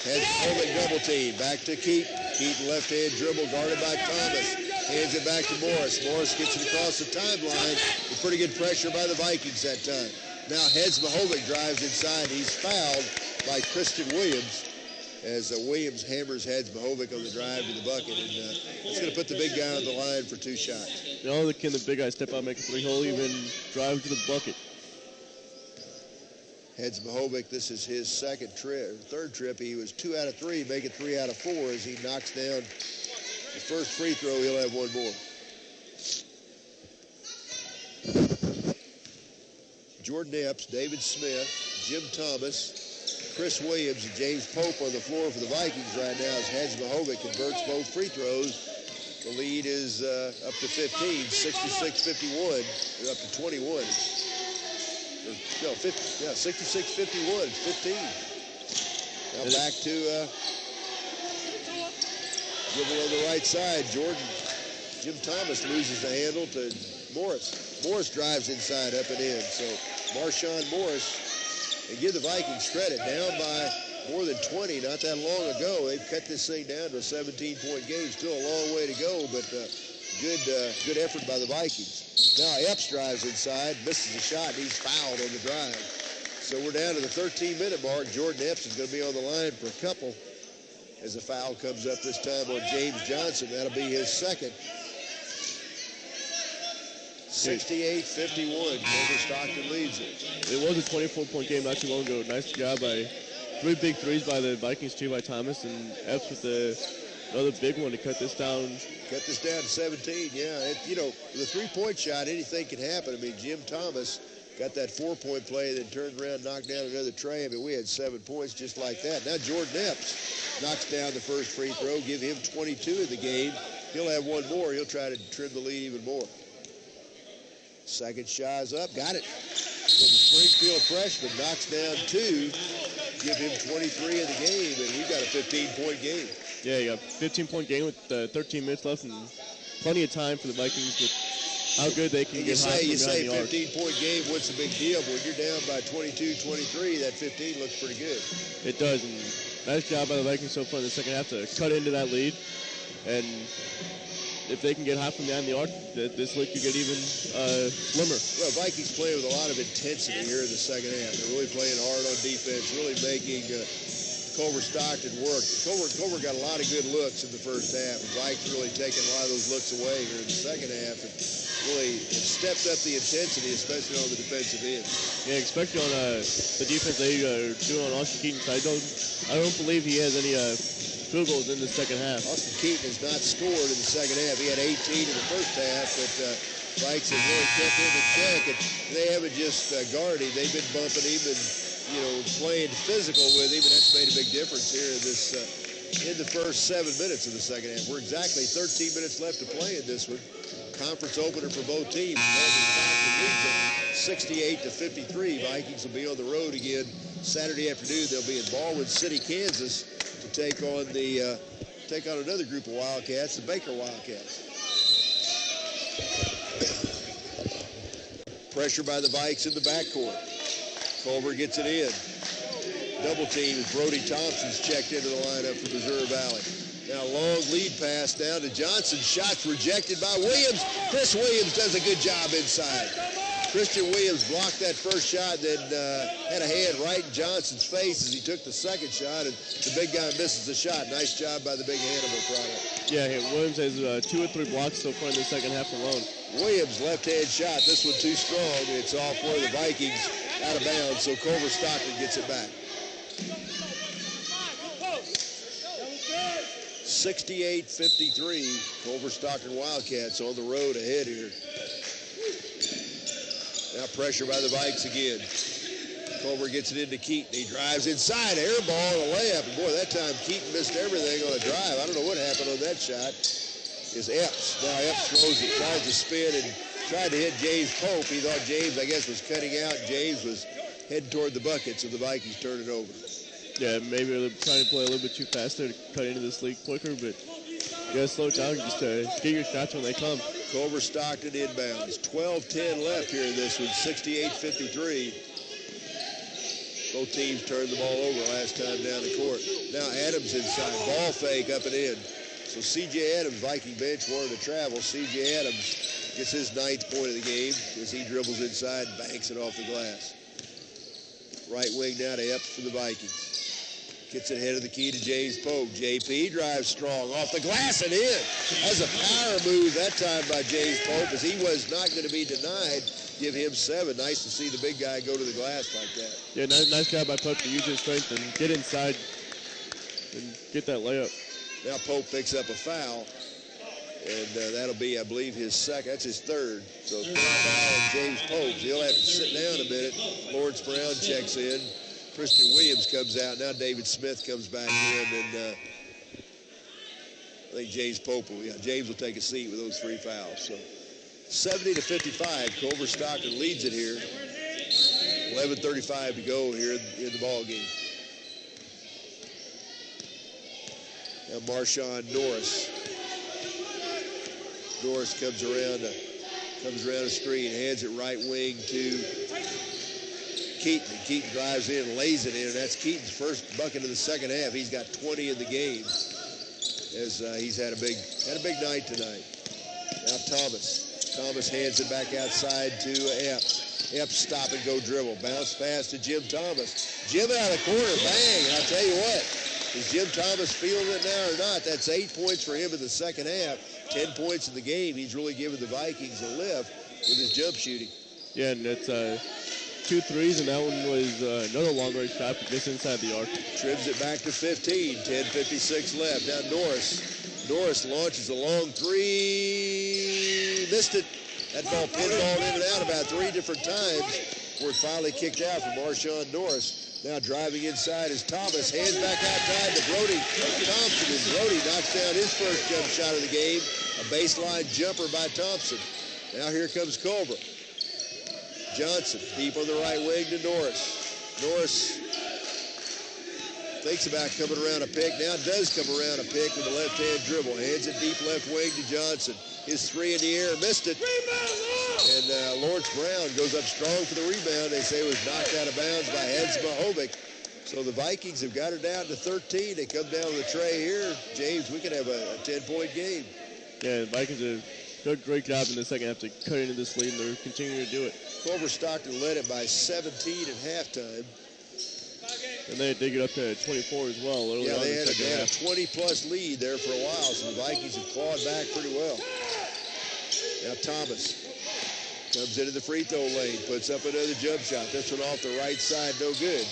Hedges-Mahovic double team. Back to Keaton. Keaton left hand dribble guarded by Thomas. Hands it back to Morris. Morris gets it across the timeline with pretty good pressure by the Vikings that time. Now Hedges-Mahovic drives inside. He's fouled by Christian Williams as Williams hammers Hedges-Mahovic on the drive to the bucket. And it's going to put the big guy on the line for 2 shots. Not only can the big guy step out, make a three-hole, even drive to the bucket. Hedges-Mahovic, this is his third trip. He was 2 out of 3, making 3 out of 4 as he knocks down the first free throw. He'll have one more. Jordan Epps, David Smith, Jim Thomas, Chris Williams, and James Pope on the floor for the Vikings right now as Hedges-Mahovic converts both free throws. The lead is up to 15, 66-51. They're up to 21. 66-51. It's 15. Now back to dribble on the right side. Jim Thomas loses the handle to Morris. Morris drives inside, up and in. So Marshawn Morris, and give the Vikings credit, down by more than 20 not that long ago. They've cut this thing down to a 17-point game. Still a long way to go, but good effort by the Vikings. Now Epps drives inside, misses the shot, and he's fouled on the drive. So we're down to the 13-minute mark. Jordan Epps is going to be on the line for a couple as a foul comes up this time on James Johnson. That'll be his second. 68-51, Culver Stockton leads it. It was a 24-point game not too long ago. Nice job by 3 big threes by the Vikings, 2 by Thomas, and Epps with another big one to cut this down. Cut this down to 17, yeah. The 3-point shot, anything can happen. I mean, Jim Thomas got that 4-point play, then turned around, knocked down another tray. I mean, we had 7 points just like that. Now Jordan Epps knocks down the first free throw, give him 22 in the game. He'll have one more. He'll try to trim the lead even more. Second shot is up, got it. So the Springfield freshman knocks down 2, give him 23 in the game, and we've got a 15-point game. Yeah, you got a 15-point game with 13 minutes left and plenty of time for the Vikings with how good they can get high from behind the arc. 15-point game, what's a big deal? But when you're down by 22-23, that 15 looks pretty good. It does, and nice job by the Vikings so far in the second half to cut into that lead. And if they can get high from behind the arc, this league could get even slimmer. Well, Vikings play with a lot of intensity here in the second half. They're really playing hard on defense, really making Culver Stockton work. Culver got a lot of good looks in the first half. And Vikings really taking a lot of those looks away here in the second half. And really stepped up the intensity, especially on the defensive end. Yeah, especially on the defense they are doing on Austin Keaton. I don't believe he has any field goals in the second half. Austin Keaton has not scored in the second half. He had 18 in the first half, but Vikes have really kept him in check. And they haven't just guarded him. They've been bumping him and, playing physical with him, and that's made a big difference here in the first 7 minutes of the second half. We're exactly 13 minutes left to play in this one. Conference opener for both teams. 68-53. Vikings will be on the road again Saturday afternoon. They'll be in Baldwin City, Kansas, to take on another group of Wildcats, the Baker Wildcats. Pressure by the Vikes in the backcourt. Culver gets it in. Double team as Brody Thompson's checked into the lineup for Missouri Valley. Now long lead pass down to Johnson. Shots rejected by Williams. Chris Williams does a good job inside. Christian Williams blocked that first shot, then had a hand right in Johnson's face as he took the second shot, and the big guy misses the shot. Nice job by the big Hannibal product. Yeah, Williams has 2 or 3 blocks so far in the second half alone. Williams left-hand shot. This one too strong. It's off for the Vikings out of bounds, so Culver Stockton gets it back. 68-53. Culver Stockton Wildcats on the road ahead here. Now pressure by the Vikes again. Culver gets it into Keaton. He drives inside, air ball, and a layup. And boy, that time Keaton missed everything on a drive. I don't know what happened on that shot. Is Epps. Now Epps throws it, tries to spin, and tried to hit James Pope. He thought James, I guess, was cutting out. James was heading toward the bucket, so the Vikings turned it over. Yeah, maybe they're trying to play a little bit too fast there to cut into this league quicker, but you got to slow it down just to get your shots when they come. Culver Stockton inbounds. 12-10 left here in this one, 68-53. Both teams turned the ball over last time down the court. Now Adams inside. Ball fake up and in. So C.J. Adams, Viking bench, wanted to travel. C.J. Adams gets his 9th point of the game as he dribbles inside and banks it off the glass. Right wing now to Epps for the Vikings. Gets it head of the key to James Pope. JP drives strong off the glass and in. That's a power move that time by James Pope as he was not going to be denied. Give him 7. Nice to see the big guy go to the glass like that. Yeah, nice guy by Pope to use his strength and get inside and get that layup. Now Pope picks up a foul, and that'll be, I believe, his second. That's his 3rd. So foul on James Pope. He'll have to sit down a minute. Lawrence Brown checks in. Christian Williams comes out. Now David Smith comes back in, and I think James Pope will. Yeah, James will take a seat with those 3 fouls. So 70-55, Culver Stockton leads it here. 11:35 to go here in the ball game. Now Marshawn Norris. Norris comes around a screen, hands it right wing to Keaton. Keaton drives in and lays it in, and that's Keaton's first bucket of the second half. He's got 20 in the game as he's had a big night tonight. Now Thomas hands it back outside to Epps. Epps stop and go dribble. Bounce pass to Jim Thomas. Jim out of the corner, bang. And I'll tell you what, is Jim Thomas feeling it now or not? That's 8 points for him in the second half. 10 points in the game. He's really given the Vikings a lift with his jump shooting. Yeah, and it's 2 threes, and that one was another long-range shot just inside the arc. Trims it back to 15. 10:56 left. Now Norris launches a long 3. Missed it. That ball pinballed in and out about 3 different times before it finally kicked out for Marshawn Norris. Now driving inside is Thomas. Hands back outside to Brody Thompson. And Brody knocks down his first jump shot of the game. A baseline jumper by Thompson. Now here comes Culver. Johnson deep on the right wing to Norris. Norris thinks about coming around a pick. Now does come around a pick with a left-hand dribble. Hands it deep left wing to Johnson. His 3 in the air, missed it. And Lawrence Brown goes up strong for the rebound. They say it was knocked out of bounds by Hedzmahovic. So the Vikings have got it down to 13. They come down with a tray here. James, we could have a 10-point game. Yeah, the Vikings have done a great job in the second half to cut into this lead, and they're continuing to do it. Culver Stockton led it by 17 at halftime. And they did get up to 24 as well. Yeah, they had a 20-plus lead there for a while, so the Vikings have clawed back pretty well. Now Thomas comes into the free throw lane, puts up another jump shot. This one off the right side, no good.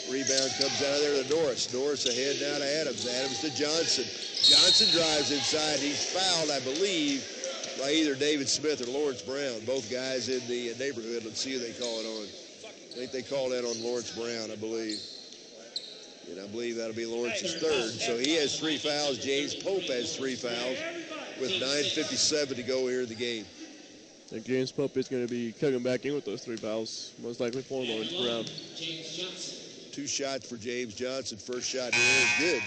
Rebound comes out of there to Norris. Norris ahead now to Adams. Adams to Johnson. Johnson drives inside. He's fouled, I believe, by either David Smith or Lawrence Brown. Both guys in the neighborhood. Let's see who they call it on. I think they called that on Lawrence Brown, I believe. And I believe that'll be Lawrence's 3rd. So he has 3 fouls. James Pope has 3 fouls with 9:57 to go here in the game. And James Pope is going to be coming back in with those 3 fouls, most likely for Lawrence Brown. 2 shots for James Johnson. First shot here is good.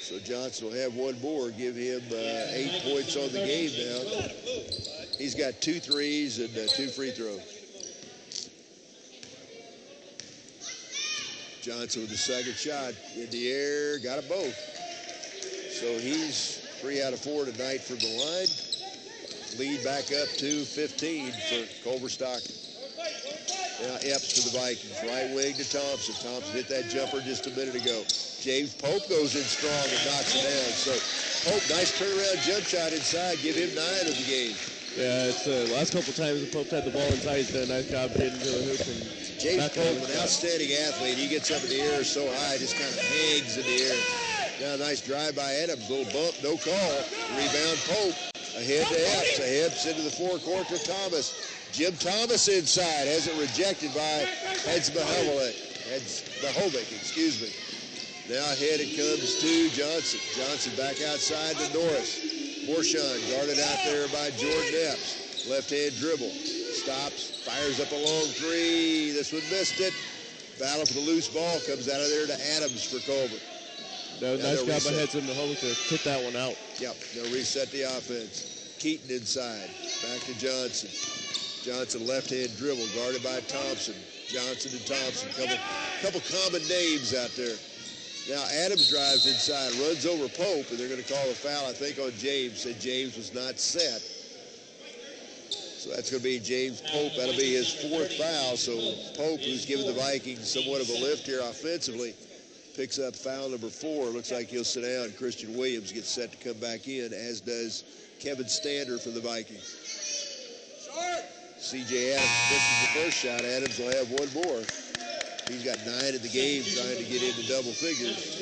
So Johnson will have 1 more, give him 8 points on the game now. He's got 2 threes and 2 free throws. Johnson with the second shot in the air, got them both. So he's 3 out of 4 tonight from the line. Lead back up to 15 for Culver Stockton. Now Epps for the Vikings, right wing to Thompson. Thompson hit that jumper just a minute ago. James Pope goes in strong and knocks it down. So Pope, nice turnaround jump shot inside, give him 9 of the game. Yeah, it's the last couple times that Pope's had the ball inside. He's done a nice job hitting to the hoop. And James Pope, an outstanding athlete. He gets up in the air so high, just kind of hangs in the air. Now a nice drive by Adams, little bump, no call. Rebound Pope, ahead to Epps. Epps into the forecourt to Thomas. Jim Thomas inside, has it rejected by Hedzmahovic, excuse me. Now ahead it comes to Johnson. Johnson back outside to Norris. Borshawn guarded out there by Jordan Epps. Left-hand dribble. Stops, fires up a long three. This one missed it. Battle for the loose ball comes out of there to Adams for Culver. No, nice job by Hedzmahovic to hit that one out. Yep, they'll reset the offense. Keaton inside. Back to Johnson. Johnson left-hand dribble guarded by Thompson. Johnson and Thompson. Couple common names out there. Now Adams drives inside, runs over Pope, and they're going to call a foul, I think, on James. Said James was not set. So that's going to be James Pope. That'll be his 4th foul. So Pope, who's given the Vikings somewhat of a lift here offensively, picks up foul number 4. Looks like he'll sit down. Christian Williams gets set to come back in, as does Kevin Stander for the Vikings. C.J. Adams misses the first shot. Adams will have one more. He's got 9 in the game trying to get into double figures.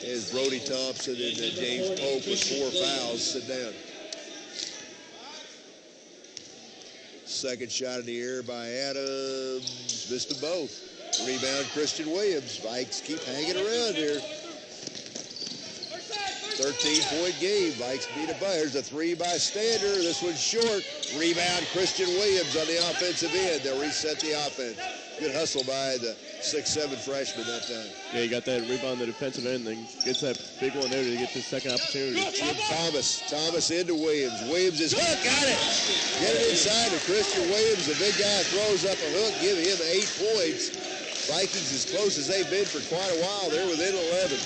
As Brody Thompson and James Pope with 4 fouls sit down. Second shot in the air by Adams. Missed them both. Rebound Christian Williams. Vikes keep hanging around here. 13-point game. Vikes beat it by. There's a 3 by Stander. This one's short. Rebound Christian Williams on the offensive end. They'll reset the offense. Good hustle by the 6'7" freshman that time. Yeah, he got that rebound on the defensive end, then gets that big one there to get the second opportunity. Jim Thomas into Williams. Williams is hook, got it. Get it inside to Christian Williams. The big guy throws up a hook, give him 8 points. Vikings as close as they've been for quite a while. They're within 11.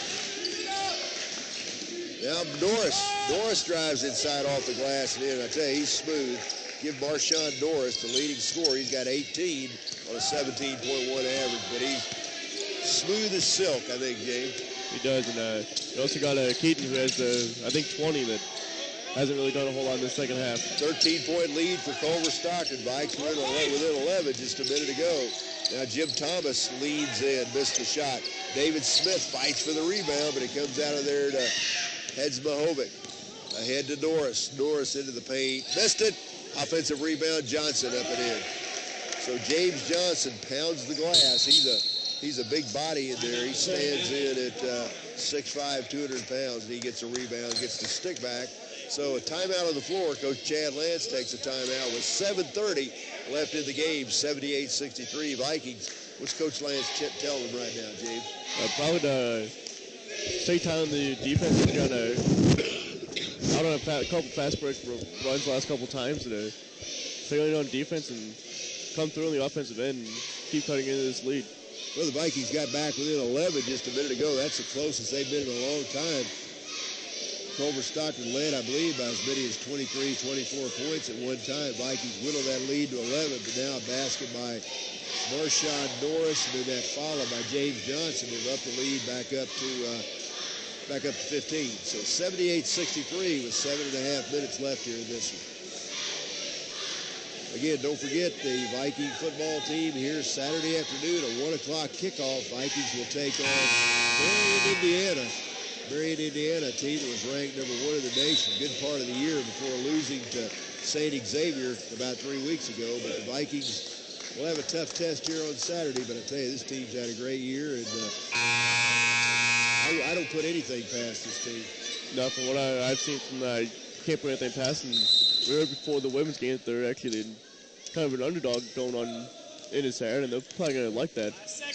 Now Norris drives inside off the glass and in. I tell you, he's smooth. Give Marshawn Norris the leading scorer. He's got 18 on a 17.1 average, but he's smooth as silk, I think, James. He does, and you also got Keaton, who has, I think, 20 that hasn't really done a whole lot in the second half. 13-point lead for Culver Stockton. Vikes were within 11 just a minute ago. Now Jim Thomas leads in, missed the shot. David Smith fights for the rebound, but it comes out of there to Hedzmahovic. Ahead to Norris. Norris into the paint. Missed it. Offensive rebound, Johnson up and in. So James Johnson pounds the glass. He's a big body in there. He stands in at 6'5", 200 pounds, and he gets a rebound, gets the stick back. So a timeout on the floor. Coach Chad Lance takes a timeout with 7:30 left in the game. 78-63 Vikings. What's Coach Lance telling them right now, James? Probably to stay tight on the defense. He's got out on a couple fast break runs the last couple times. And stay on defense and come through on the offensive end and keep cutting into this lead. Well, the Vikings got back within 11 just a minute ago. That's the closest they've been in a long time. Culver Stockton led, I believe, by as many as 23, 24 points at one time. Vikings whittled that lead to 11, but now a basket by Marshawn Norris, and then that follow by James Johnson will up the lead back up to 15. So 78-63 with 7.5 minutes left here in this one. Again, don't forget the Viking football team here Saturday afternoon, a 1 o'clock kickoff. Vikings will take on Marion, Indiana. Marion, Indiana, a team that was ranked number 1 in the nation, good part of the year before losing to St. Xavier about 3 weeks ago. But the Vikings will have a tough test here on Saturday. But I tell you, this team's had a great year, and I don't put anything past this team. No, from what I've seen from can't put anything past them. We heard before the women's game that they're actually kind of an underdog going on in this Saturday, and they're probably going to like that.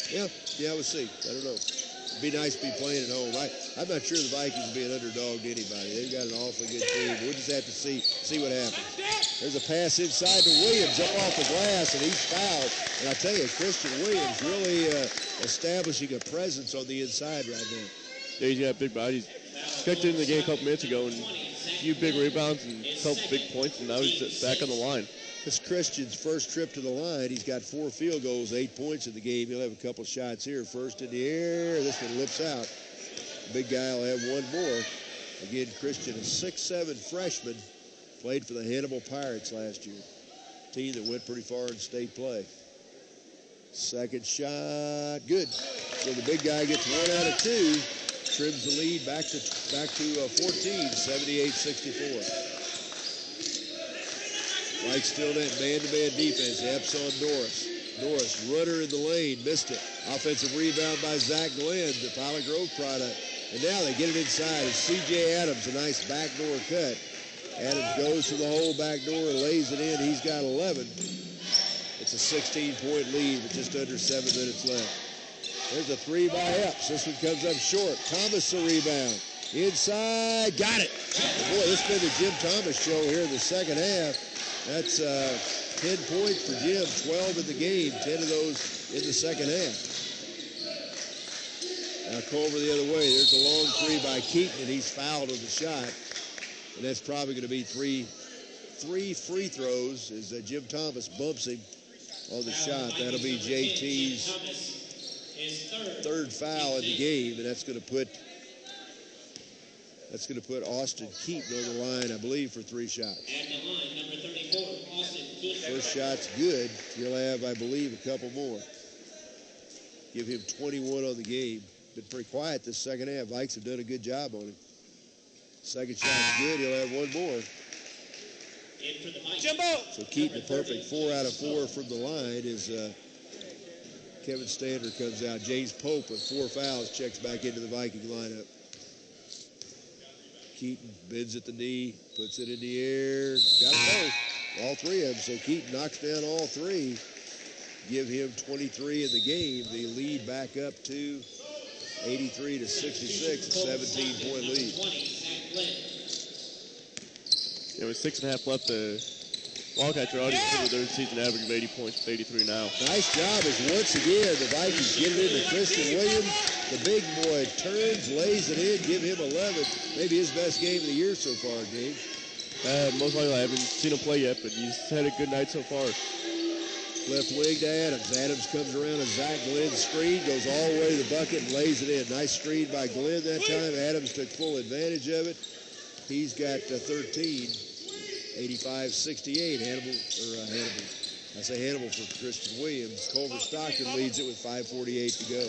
Yeah, we'll see. I don't know. It'd be nice to be playing at home. I'm not sure the Vikings will be an underdog to anybody. They've got an awfully good team. We'll just have to see what happens. There's a pass inside to Williams up off the glass, and he's fouled. And I tell you, Christian Williams really establishing a presence on the inside right now. Yeah, he's got big bodies. Checked in the game a couple minutes ago, and a few big rebounds and a couple big points, and now he's back on the line. This Christian's first trip to the line. He's got 4 field goals, 8 points in the game. He'll have a couple shots here. First in the air. This one lips out. The big guy will have one more. Again, Christian, a 6'7" freshman, played for the Hannibal Pirates last year. Team that went pretty far in state play. Second shot, good. So the big guy gets 1 out of 2. Trims the lead back to 14, 78-64. Mike still in that man-to-man defense. Epps on Norris. Norris, runner in the lane, missed it. Offensive rebound by Zach Glenn, the Pilot Grove product. And now they get it inside. It's C.J. Adams, a nice backdoor cut. Adams goes to the hole backdoor and lays it in. He's got 11. It's a 16-point lead with just under 7 minutes left. There's a three by Epps. This one comes up short. Thomas the rebound. Inside, got it. Boy, this has been the Jim Thomas show here in the second half. That's 10 points for Jim, 12 in the game, 10 of those in the second half. Now Culver the other way. There's a long three by Keaton, and he's fouled on the shot. And that's probably going to be three free throws as Jim Thomas bumps him on the shot. That'll be JT's third foul in the game, and that's going to put Austin Keaton on the line, I believe, for 3 shots. At the line, number 34, Austin Keaton. First shot's good. He'll have, I believe, a couple more. Give him 21 on the game. Been pretty quiet this second half. Vikes have done a good job on him. Second shot's good. He'll have one more. In for the Jimbo. So Keaton, a perfect 4 out of 4 from the line as Kevin Stander comes out. James Pope with 4 fouls checks back into the Viking lineup. Keaton bends at the knee, puts it in the air. Got it both. All 3 of them. So Keaton knocks down all 3. Give him 23 in the game. They lead back up to 83 to 66, 17-point lead. Yeah, with 6.5 left, the Wildcats are already over their season average of 80 points, 83 now. Nice job as once again the Vikings get it into Christian Williams. The big boy turns, lays it in, give him 11. Maybe his best game of the year so far, Gabe. Most likely, I haven't seen him play yet, but he's had a good night so far. Left wing to Adams. Adams comes around a Zach Glenn screen, goes all the way to the bucket and lays it in. Nice screen by Glenn that time. Adams took full advantage of it. He's got 13, 85-68. Hannibal. I say Hannibal for Christian Williams. Culver Stockton leads it with 5:48 to go.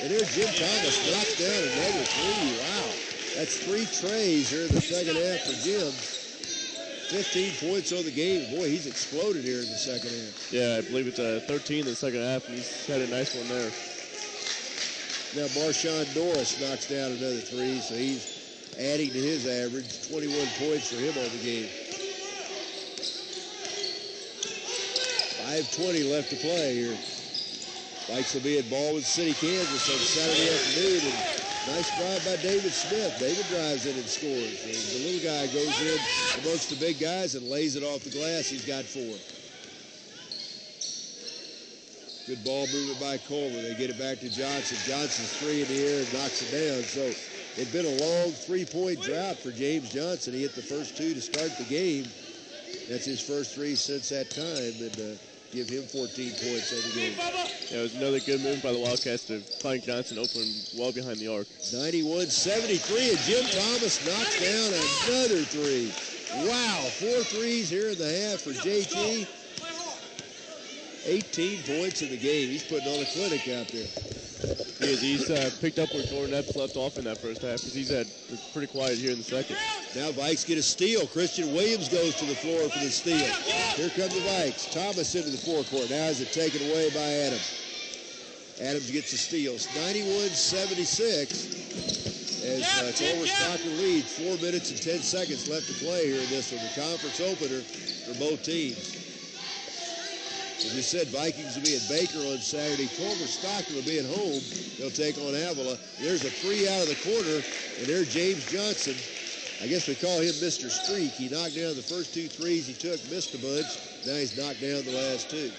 And there's Jim Thomas knocks down another 3. Wow. That's 3 trays here in the second half for Jim. 15 points on the game. Boy, he's exploded here in the second half. Yeah, I believe it's 13 in the second half, and he's had a nice one there. Now Marshawn Norris knocks down another 3, so he's adding to his average. 21 points for him on the game. 5:20 left to play here. Vikes will be at Baldwin City, Kansas on Saturday afternoon. And nice drive by David Smith. David drives in and scores. And the little guy goes in amongst the big guys and lays it off the glass. He's got 4. Good ball movement by Culver. They get it back to Johnson. Johnson's 3 in the air and knocks it down. So it'd been a long 3-point drought for James Johnson. He hit the first 2 to start the game. That's his first 3 since that time. And give him 14 points on the game. Yeah, it was another good move by the Wildcats to find Johnson open well behind the arc. 91-73, and Jim Thomas knocks down another 3. Wow, 4 threes here in the half for JT. 18 points in the game. He's putting on a clinic out there. He's picked up where Jordan Epps left off in that first half because he's pretty quiet here in the second. Now Vikes get a steal. Christian Williams goes to the floor for the steal. Here come the Vikes. Thomas into the forecourt. Now is it taken away by Adams. Adams gets the steal. It's 91-76 as Culver Stockton leads. 4 minutes and 10 seconds left to play here in this one. The conference opener for both teams. As we said, Vikings will be at Baker on Saturday. Culver Stockton will be at home. They'll take on Avila. There's a 3 out of the corner, and there's James Johnson. I guess we call him Mr. Streak. He knocked down the first 2 threes he took, missed a bunch. Now he's knocked down the last 2.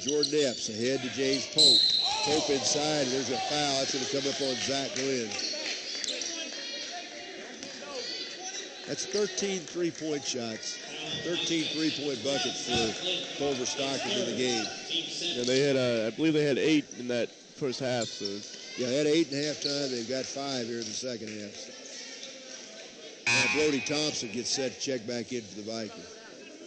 Jordan Epps ahead to James Pope. Pope inside, and there's a foul. That's going to come up on Zach Glenn. That's 13 3-point shots. 13 3-point buckets for Culver Stockton in the game. Yeah, they had, I believe they had 8 in that first half. So yeah, they had 8 in halftime. They've got 5 here in the second half. Now Brody Thompson gets set to check back in for the Vikings.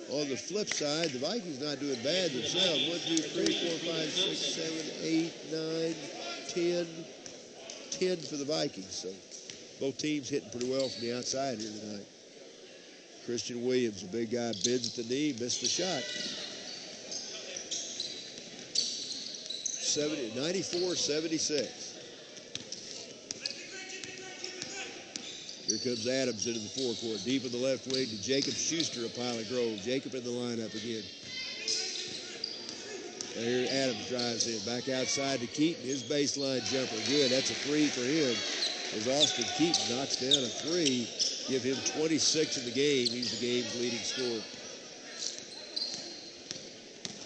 On the flip side, the Vikings not doing bad themselves. 1, 2, 3, 4, 5, 6, 7, 8, 9, 10. 10 for the Vikings. So both teams hitting pretty well from the outside here tonight. Christian Williams, a big guy, bends at the knee, missed the shot. 94-76. Here comes Adams into the forecourt. Deep in the left wing to Jacob Schuster of Pilot Grove. Jacob in the lineup again. And here Adams drives in. Back outside to Keaton. His baseline jumper. Good. That's a three for him. As Austin Keaton knocks down a three. Give him 26 in the game. He's the game's leading scorer.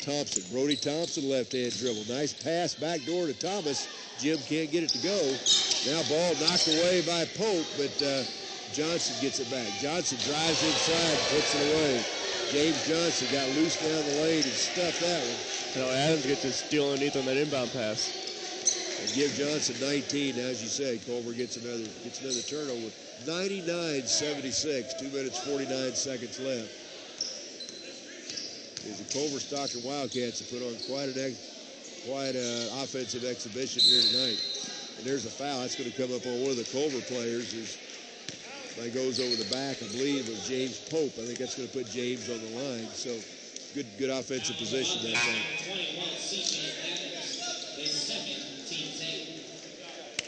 Thompson. Brody Thompson, left-hand dribble. Nice pass back door to Thomas. Jim can't get it to go. Now ball knocked away by Pope, but Johnson gets it back. Johnson drives inside, puts it away. James Johnson got loose down the lane and stuffed that one. Now Adams gets his steal underneath on that inbound pass. And give Johnson 19. As you say, Culver gets another turnover. 99-76. 2 minutes 49 seconds left. The Culver Stockton Wildcats have put on quite an offensive exhibition here tonight. And there's a foul. That's going to come up on one of the Culver players. That goes over the back, I believe, of James Pope. I think that's going to put James on the line. So good offensive position that time.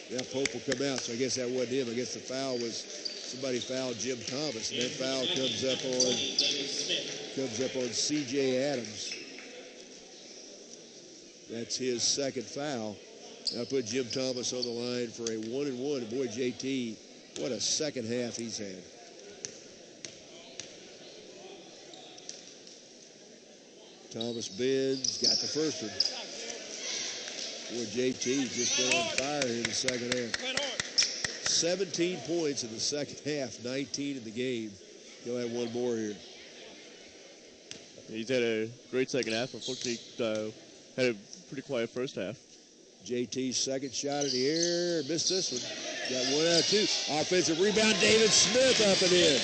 Yeah, Pope will come out. So I guess that wasn't him. I guess the foul was somebody fouled Jim Thomas, and that foul comes up on C.J. Adams. That's his second foul. I put Jim Thomas on the line for a 1-and-1. And boy, JT, what a second half he's had. Thomas bends, got the first one. Boy, JT just been on fire here in the second half. 17 points in the second half, 19 in the game. He'll have one more here. He's had a great second half. Unfortunately, had a pretty quiet first half. JT's second shot in the air. Missed this one. Got one out of two. Offensive rebound, David Smith up and in.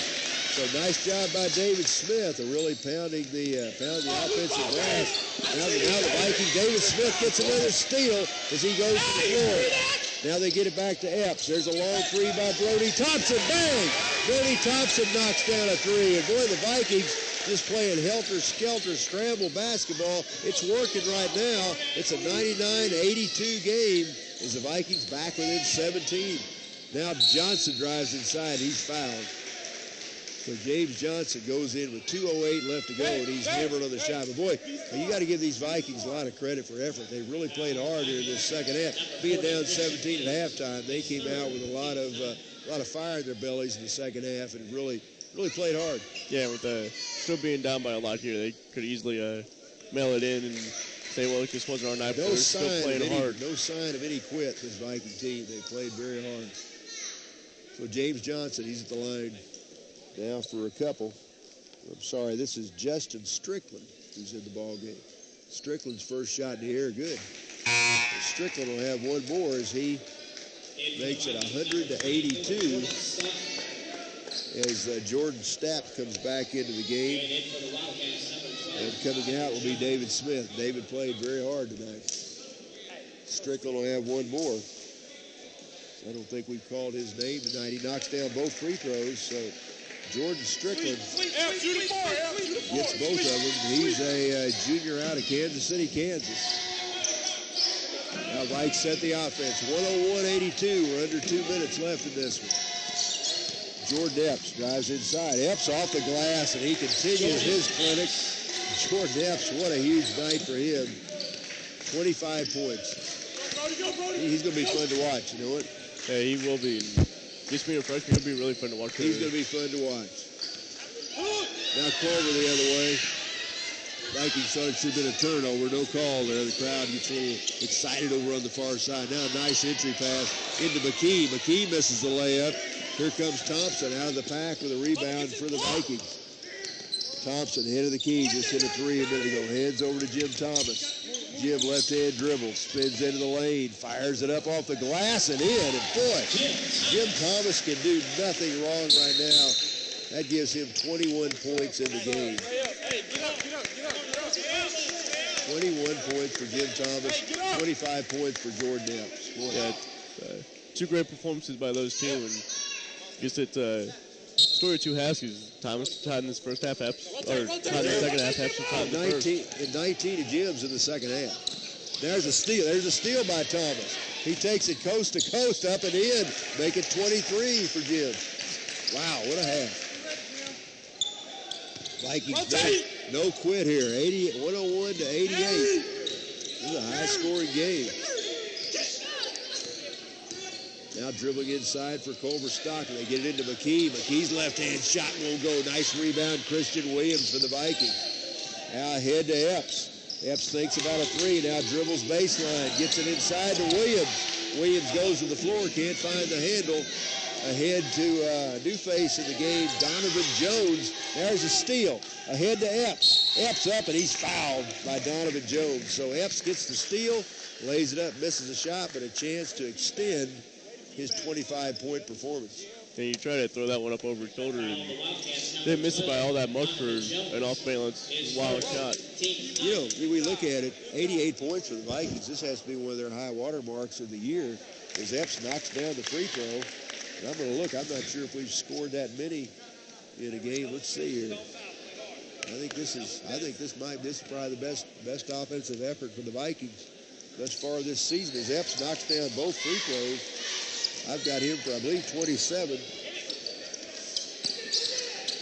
So nice job by David Smith of really pounding the offensive glass. Now the Viking, David Smith gets another steal as he goes to the floor. Now they get it back to Epps. There's a long three by Brody Thompson. Bang! Brody Thompson knocks down a three. And boy, the Vikings just playing helter-skelter scramble basketball. It's working right now. It's a 99-82 game as the Vikings back within 17. Now Johnson drives inside. He's fouled. So James Johnson goes in with 2:08 left to go, and he's hammered on the shot. But boy, you got to give these Vikings a lot of credit for effort. They really played hard here in this second half. Being down 17 at halftime, they came out with a lot of fire in their bellies in the second half, and really played hard. Yeah, with still being down by a lot here, they could easily mail it in and say, well, this wasn't our night, but we're still playing hard. No sign of any quit, this Viking team. They played very hard. So James Johnson, he's at the line now for a couple. I'm sorry, this is Justin Strickland who's in the ball game. Strickland's first shot in the air, good. And Strickland will have one more as he makes it 100-82. As Jordan Stapp comes back into the game. And coming out will be David Smith. David played very hard tonight. Strickland will have one more. I don't think we've called his name tonight. He knocks down both free throws, so Jordan Strickland gets both of them. He's a junior out of Kansas City, Kansas. Now Vikes set the offense. 101-82. We're under 2 minutes left in this one. Jordan Epps drives inside. Epps off the glass, and he continues his clinic. Jordan Epps, what a huge night for him. 25 points. He's going to be fun to watch, you know what? Yeah, he will be. Just being a freshman, he'll be really fun to watch. He's going to be fun to watch. Now Culver the other way. Vikings thought it should have been a turnover. No call there. The crowd gets a little excited over on the far side. Now a nice entry pass into McKee. McKee misses the layup. Here comes Thompson out of the pack with a rebound for the Vikings. Thompson, head of the key, just hit a three a minute ago. Hands over to Jim Thomas. Jim left-hand dribble, spins into the lane, fires it up off the glass and in. And boy, Jim Thomas can do nothing wrong right now. That gives him 21 points in the game. 21 points for Jim Thomas, 25 points for Jordan Epps. Yeah, two great performances by those two, and just it's story of two halves is Thomas tied in this first half, Epps, or tied in the second half, Epps tied in the first. 19 of Jim's in the second half. There's a steal. There's a steal by Thomas. He takes it coast to coast, up and in. Make it 23 for Jim. Wow, what a half. Vikings no quit here. 101 to 88. This is a high-scoring game. Now dribbling inside for Culver Stockton. They get it into McKee. McKee's left-hand shot won't go. Nice rebound, Christian Williams for the Vikings. Now ahead to Epps. Epps thinks about a three. Now dribbles baseline. Gets it inside to Williams. Williams goes to the floor. Can't find the handle. Ahead to new face in the game, Donovan Jones. There's a steal. Ahead to Epps. Epps up, and he's fouled by Donovan Jones. So Epps gets the steal, lays it up, misses a shot, but a chance to extend his 25-point performance. And you try to throw that one up over his shoulder, and didn't miss it by all that much for an off-balance wild shot. You know, we look at it, 88 points for the Vikings. This has to be one of their high water marks of the year, as Epps knocks down the free throw. And I'm going to look. I'm not sure if we've scored that many in a game. Let's see here. I think this is probably the best offensive effort for the Vikings thus far this season, as Epps knocks down both free throws. I've got him for, I believe, 27.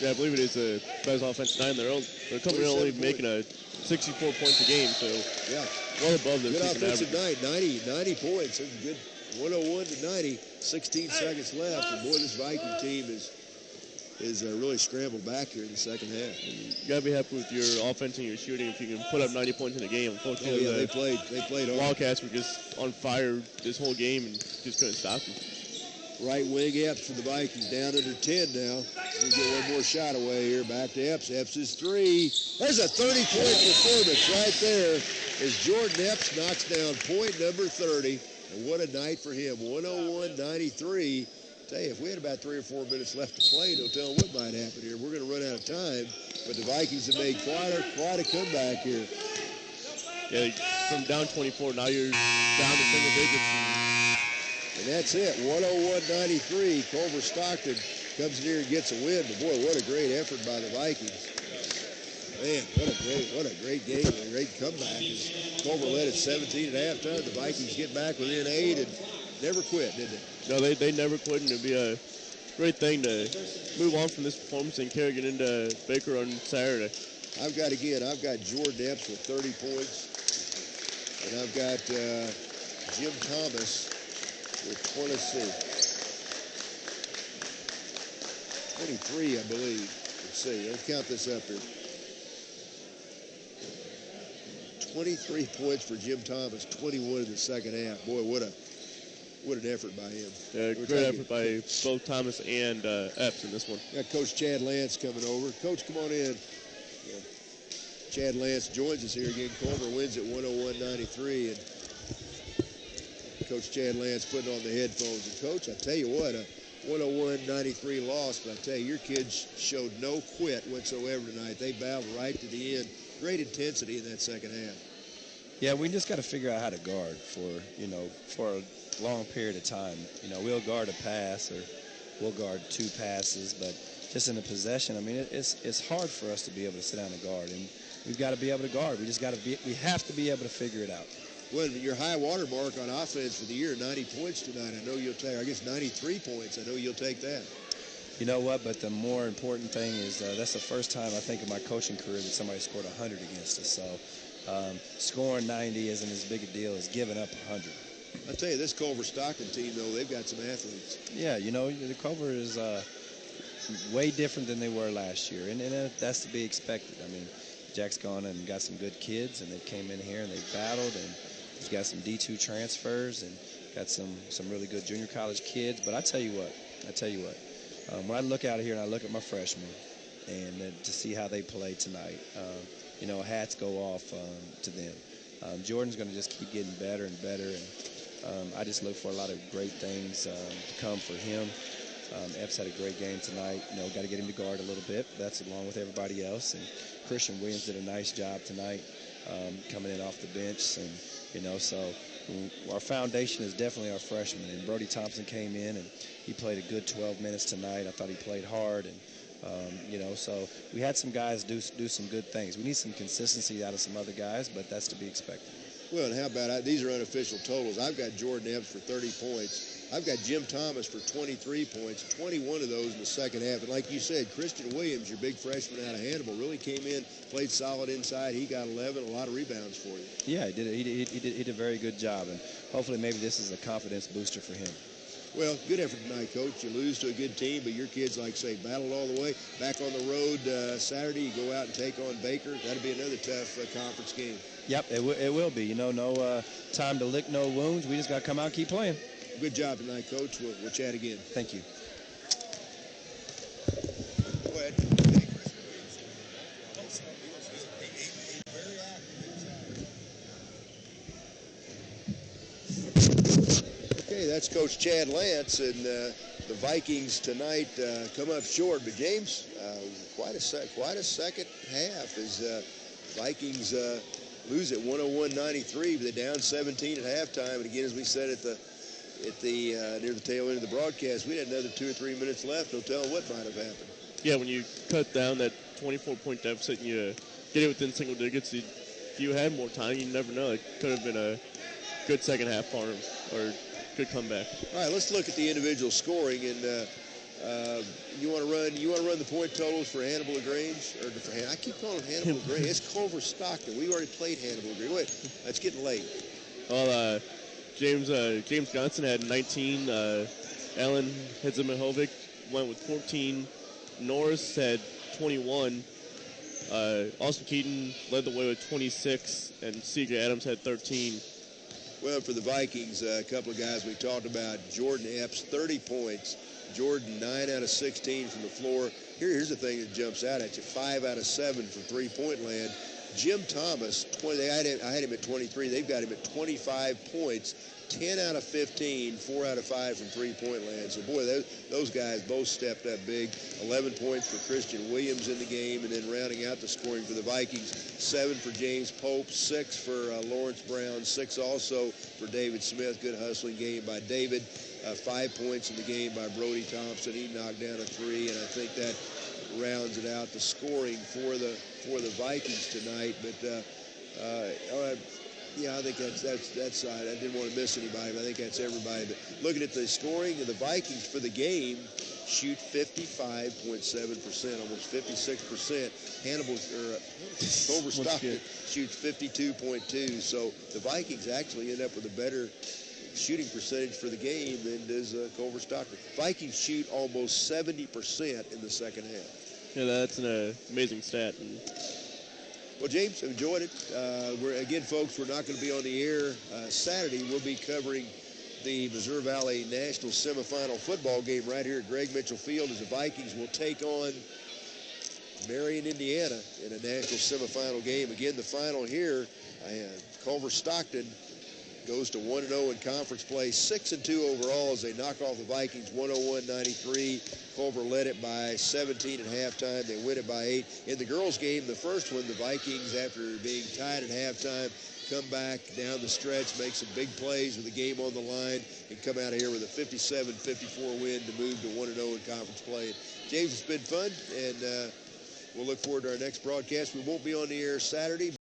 Yeah, I believe it is the best offensive night in their own. They're coming in only making 64 points a game, so yeah, well above their good season offensive average. night. 90 points. That's good. 101 to 90. 16 seconds left, and boy, this Viking team is really scrambled back here in the second half. You gotta be happy with your offense and your shooting if you can put up 90 points in a game. Unfortunately, they played hard. Wildcats were just on fire this whole game and just couldn't stop them. Right wing Epps for the Vikings, down under 10 now. We get one more shot away here. Back to Epps. Epps' three. There's a 30-point performance right there as Jordan Epps knocks down point number 30. And what a night for him. 101-93. Tell you, if we had about 3 or 4 minutes left to play, don't tell what might happen here. We're going to run out of time, but the Vikings have made quite a comeback here. Yeah, from down 24, now you're down to single digits. And that's it, 101-93. Culver Stockton comes in here and gets a win. But boy, what a great effort by the Vikings. Man, what a great game, a great comeback. Culver led at 17 at halftime. The Vikings get back within 8 and never quit, did they? No, they never quit, and it'd be a great thing to move on from this performance and carry it into Baker on Saturday. I've got Jordan Epps with 30 points, and I've got Jim Thomas with 23, I believe. Let's see. Let's count this up here. 23 points for Jim Thomas, 21 in the second half. Boy, what an effort by him. Yeah, great effort by both Thomas and Epps in this one. Got Coach Chad Lance coming over. Coach, come on in. Yeah. Chad Lance joins us here again. Culver wins at 101-93, and Coach Chad Lance putting on the headphones. And Coach, I tell you what, a 101-93 loss, but I tell you, your kids showed no quit whatsoever tonight. They battled right to the end. Great intensity in that second half. Yeah, we just got to figure out how to guard for a long period of time. We'll guard a pass or we'll guard 2 passes, but just in the possession, I mean, it's hard for us to be able to sit down and guard, and we've got to be able to guard. We have to be able to figure it out. Well, your high water mark on offense for the year, 90 points tonight. I know you'll take, I guess 93 points. I know you'll take that. You know what, but the more important thing is that's the first time I think in my coaching career that somebody scored 100 against us. So scoring 90 isn't as big a deal as giving up 100. I'll tell you, this Culver Stockton team, though, they've got some athletes. Yeah, the Culver is way different than they were last year, and that's to be expected. I mean, Jack's gone and got some good kids, and they came in here and they battled, and he's got some D2 transfers and got some really good junior college kids. But I tell you what, when I look out here and I look at my freshmen and to see how they play tonight, hats go off to them. Jordan's going to just keep getting better and better, and I just look for a lot of great things to come for him. Epps had a great game tonight. Got to get him to guard a little bit. That's along with everybody else. And Christian Williams did a nice job tonight, coming in off the bench and So our foundation is definitely our freshmen. And Brody Thompson came in, and he played a good 12 minutes tonight. I thought he played hard, and so we had some guys do some good things. We need some consistency out of some other guys, but that's to be expected. Well, and how about these are unofficial totals. I've got Jordan Epps for 30 points. I've got Jim Thomas for 23 points, 21 of those in the second half. And like you said, Christian Williams, your big freshman out of Hannibal, really came in, played solid inside. He got 11, a lot of rebounds for you. Yeah, he did a very good job, and hopefully maybe this is a confidence booster for him. Well, good effort tonight, Coach. You lose to a good team, but your kids, like say, battled all the way. Back on the road Saturday, you go out and take on Baker. That'll be another tough conference game. Yep, it will be. No time to lick no wounds. We just got to come out and keep playing. Good job tonight, Coach. We'll chat again. Thank you. Go ahead. Okay, that's Coach Chad Lance, and the Vikings tonight come up short. But James, quite a second half as Vikings lose at 101-93, but they're down 17 at halftime. And again, as we said at the near the tail end of the broadcast, we had another 2 or 3 minutes left. No telling what might have happened. Yeah, when you cut down that 24-point deficit and you get it within single digits, if you had more time, you never know. It could have been a good second half for him, or good comeback. All right, let's look at the individual scoring, and you want to run the point totals for Hannibal LaGrange, or I keep calling him Hannibal LaGrange. It's Culver Stockton. We already played Hannibal LaGrange. Wait, that's getting late. Well, James Johnson had 19. Alan Hedzemovic went with 14. Norris had 21. Austin Keaton led the way with 26, and C.J. Adams had 13. Well, for the Vikings, a couple of guys we talked about. Jordan Epps, 30 points. Jordan, 9 out of 16 from the floor. Here's the thing that jumps out at you. 5 out of 7 from three-point land. Jim Thomas, 20. I had him at 23. They've got him at 25 points. 10 out of 15, 4 out of 5 from three-point land. So, boy, those guys both stepped up big. 11 points for Christian Williams in the game, and then rounding out the scoring for the Vikings, 7 for James Pope, 6 for Lawrence Brown, 6 also for David Smith. Good hustling game by David. 5 points in the game by Brody Thompson. He knocked down a 3, and I think that rounds it out, the scoring for the Vikings tonight. But yeah, I think that's I didn't want to miss anybody, but I think that's everybody. But looking at the scoring of the Vikings for the game, shoot 55.7%, almost 56%. Culver Stockton shoots 52.2. So the Vikings actually end up with a better shooting percentage for the game than does Culver Stockton. Vikings shoot almost 70% in the second half. Yeah, that's an amazing stat. Well, James, I've enjoyed it. Again, folks, we're not going to be on the air Saturday. We'll be covering the Missouri Valley National Semifinal football game right here at Greg Mitchell Field as the Vikings will take on Marion, Indiana in a national semifinal game. Again, the final here, Culver Stockton goes to 1-0 in conference play, 6-2 overall as they knock off the Vikings 101-93. Culver led it by 17 at halftime. They win it by 8. In the girls' game, the first one, the Vikings, after being tied at halftime, come back down the stretch, make some big plays with the game on the line, and come out of here with a 57-54 win to move to 1-0 in conference play. James, it's been fun, and we'll look forward to our next broadcast. We won't be on the air Saturday.